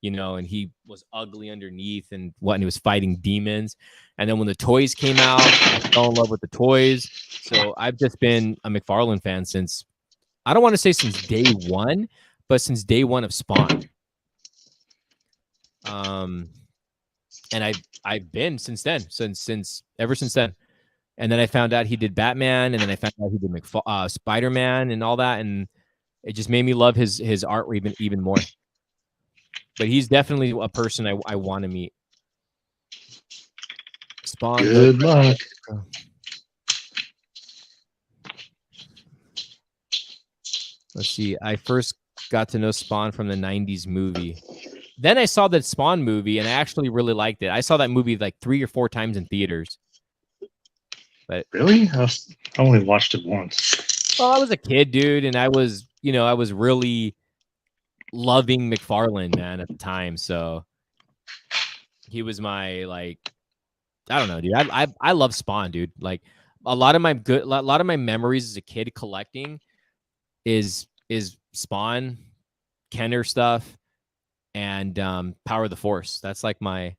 S1: and he was ugly underneath and he was fighting demons. And then when the toys came out, I fell in love with the toys. So I've just been a McFarland fan since, I don't want to say since day one, but since day one of Spawn. And I've been since then, ever since then. And then I found out he did Batman, and then I found out he did Spider-Man and all that, and it just made me love his art even more. But he's definitely a person I want to meet. Spawn.
S2: Good luck.
S1: Let's see. I first got to know Spawn from the 90s movie. Then I saw the Spawn movie, and I actually really liked it. I saw that movie like 3 or 4 times in theaters. But
S2: really? I only watched it once.
S1: Well, I was a kid, dude, and I was really loving McFarland, man, at the time. So he was my, like, I don't know, dude. I love Spawn, dude. Like a lot of my memories as a kid collecting is Spawn, Kenner stuff, and Power of the Force. That's like my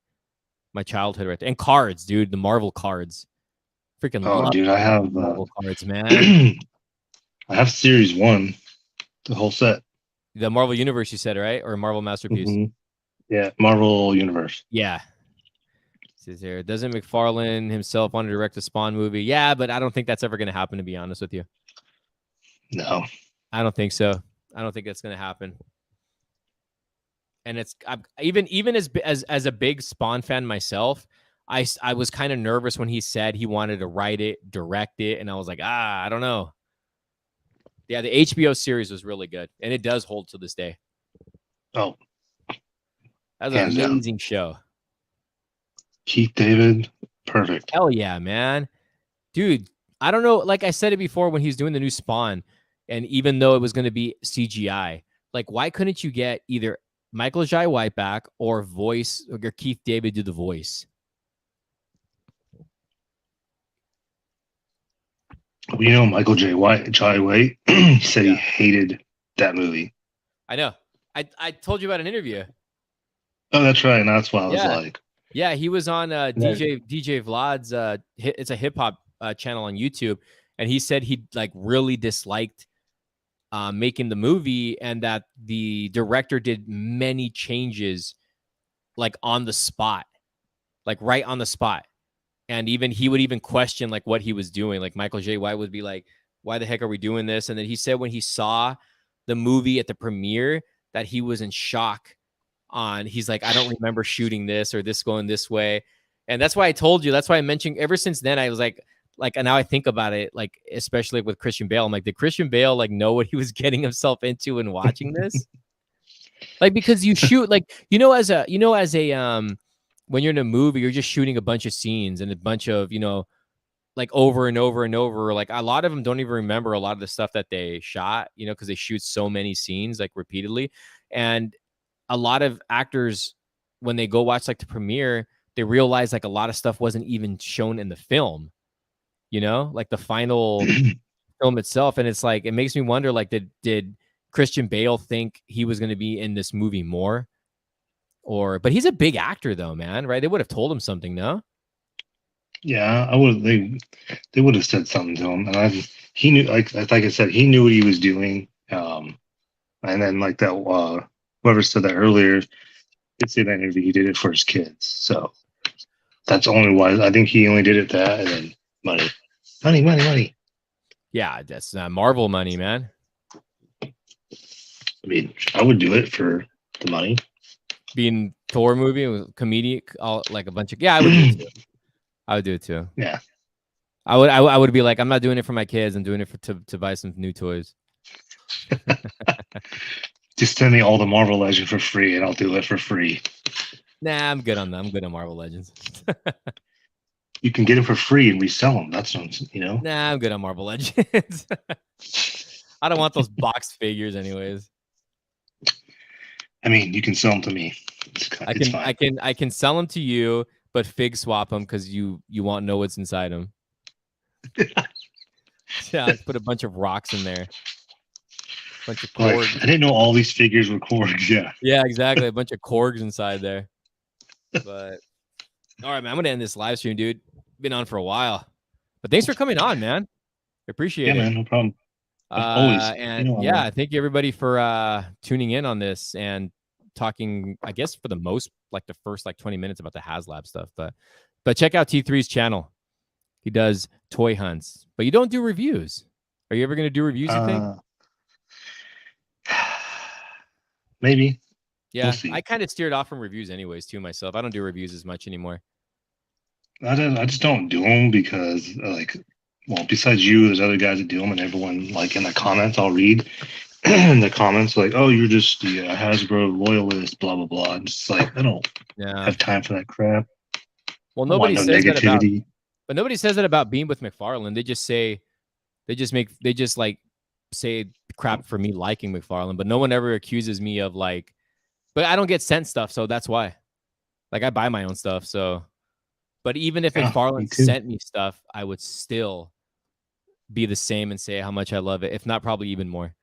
S1: childhood right there. And cards, dude. The Marvel cards. Freaking love
S2: dude, I have
S1: Marvel cards, man.
S2: I have Series 1, the whole set.
S1: The Marvel Universe, you said, right? Or Marvel Masterpiece?
S2: Mm-hmm. Yeah, Marvel Universe.
S1: Yeah. It says here, doesn't McFarlane himself want to direct a Spawn movie? Yeah, but I don't think that's ever going to happen, to be honest with you.
S2: No.
S1: I don't think so. I don't think that's going to happen. And it's even as a big Spawn fan myself, I was kind of nervous when he said he wanted to write it, direct it, and I was like, I don't know. Yeah, the HBO series was really good, and it does hold to this day.
S2: Oh,
S1: that's an amazing show.
S2: Keith David, perfect.
S1: Hell yeah, man, dude. I don't know. Like I said it before, when he was doing the new Spawn, and even though it was going to be CGI, like why couldn't you get either Michael Jai White back or Keith David do the voice?
S2: Well, Michael Jai White, he said he hated that movie.
S1: I know. I told you about an interview.
S2: Oh, that's right. And that's why I was like.
S1: Yeah, he was on DJ Vlad's it's a hip hop channel on YouTube, and he said he like really disliked making the movie, and that the director did many changes like on the spot, like right on the spot. And even he would even question like what he was doing. Like Michael J. White would be like, why the heck are we doing this? And then he said when he saw the movie at the premiere that he was in shock he's like, I don't remember shooting this or this going this way. And that's why I told you, that's why I mentioned ever since then, I was like, and now I think about it, like, especially with Christian Bale, I'm like, did Christian Bale like know what he was getting himself into in watching this? Like, because you shoot, like, as a when you're in a movie, you're just shooting a bunch of scenes and a bunch of, like over and over and over. Like a lot of them don't even remember a lot of the stuff that they shot, because they shoot so many scenes like repeatedly. And a lot of actors, when they go watch like the premiere, they realize like a lot of stuff wasn't even shown in the film, like the final film itself. And it's like, it makes me wonder, like, did Christian Bale think he was going to be in this movie more? But he's a big actor though, man, right? They would have told him something, no?
S2: Yeah, I would. They would have said something to him, and he knew. Like I said, he knew what he was doing. And then like that, whoever said that earlier, did say that interview he did it for his kids. So that's only why. I think he only did it that, and then money. Yeah,
S1: that's Marvel money, man.
S2: I mean, I would do it for the money.
S1: Being Thor movie with comedic, like a bunch of I would do it too. I would do it too.
S2: Yeah,
S1: I would be like, I'm not doing it for my kids. I'm doing it to buy some new toys.
S2: Just send me all the Marvel Legends for free, and I'll do it for free.
S1: Nah, I'm good on them. I'm good on Marvel Legends.
S2: You can get them for free and resell them. That's
S1: Nah, I'm good on Marvel Legends. I don't want those boxed figures, anyways.
S2: I mean, you can sell them to me. It's fine.
S1: I can sell them to you, but fig swap them because you won't know what's inside them. Yeah, let's put a bunch of rocks in there. A bunch of korgs.
S2: I didn't know all these figures were korgs.
S1: Yeah, exactly. A bunch of korgs inside there. But all right, man, I'm gonna end this live stream, dude. Been on for a while, but thanks for coming on, man. I appreciate it.
S2: Yeah, man, no problem. Always.
S1: And thank you everybody for tuning in on this and talking, I guess, for the most, like the first like 20 minutes about the Haslab stuff. But check out T3's channel. He does toy hunts, but you don't do reviews. Are you ever going to do reviews, you think?
S2: Maybe.
S1: Yeah, I kind of steered off from reviews anyways too myself. I don't do reviews as much anymore.
S2: I just don't do them because besides you, there's other guys that do them, and everyone, like, in the comments, I'll read in the comments like, oh, you're just the Hasbro loyalist, blah blah blah. I'm just like, I don't have time for that crap.
S1: Well, nobody says that about, but nobody says that about Beam with McFarland. They just say, they just say crap for me liking McFarland, but no one ever accuses me of like, but I don't get sent stuff, so that's why. Like, I buy my own stuff, so. But even if McFarland sent me stuff, I would still be the same and say how much I love it, if not probably even more,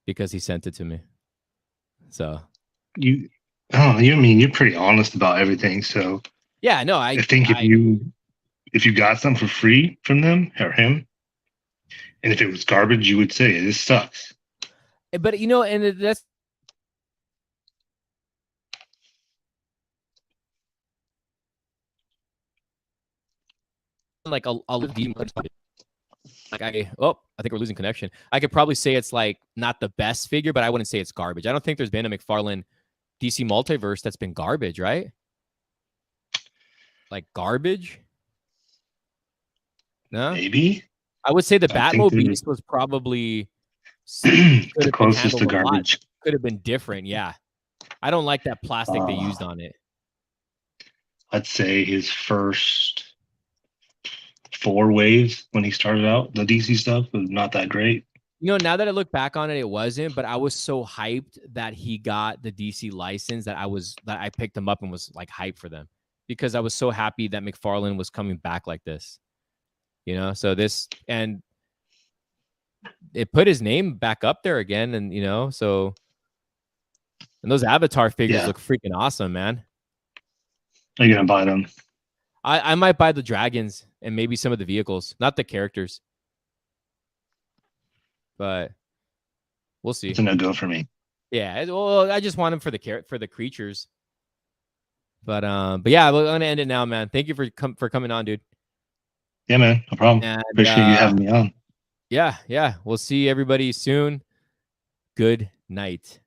S1: because he sent it to me. So
S2: you're pretty honest about everything. So
S1: yeah, no,
S2: I think if you got some for free from them or him, and if it was garbage, you would say this sucks.
S1: But and that's. Like I think we're losing connection. I could probably say it's like not the best figure, but I wouldn't say it's garbage. I don't think there's been a McFarlane DC multiverse that's been garbage, right? Like garbage? No?
S2: Maybe.
S1: I would say the Batmobile was probably
S2: the closest to garbage.
S1: Could have been different, yeah. I don't like that plastic they used on it.
S2: I'd say his first 4 waves when he started out, the DC stuff was not that great.
S1: Now that I look back on it, it wasn't, but I was so hyped that he got the DC license that I picked him up and was like hyped for them because I was so happy that McFarlane was coming back like this. So and it put his name back up there again, and and those Avatar figures look freaking awesome, man.
S2: Are you gonna buy them?
S1: I might buy the dragons and maybe some of the vehicles, not the characters. but we'll see.
S2: It's a no-go for me.
S1: Yeah, well, I just want him for the creatures. But yeah, we're gonna end it now, man. Thank you for coming on, dude.
S2: Yeah, man, no problem.
S1: And,
S2: appreciate you having me on.
S1: Yeah. We'll see everybody soon. Good night.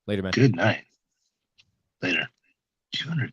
S1: Later, man.
S2: Good night. Later. 200.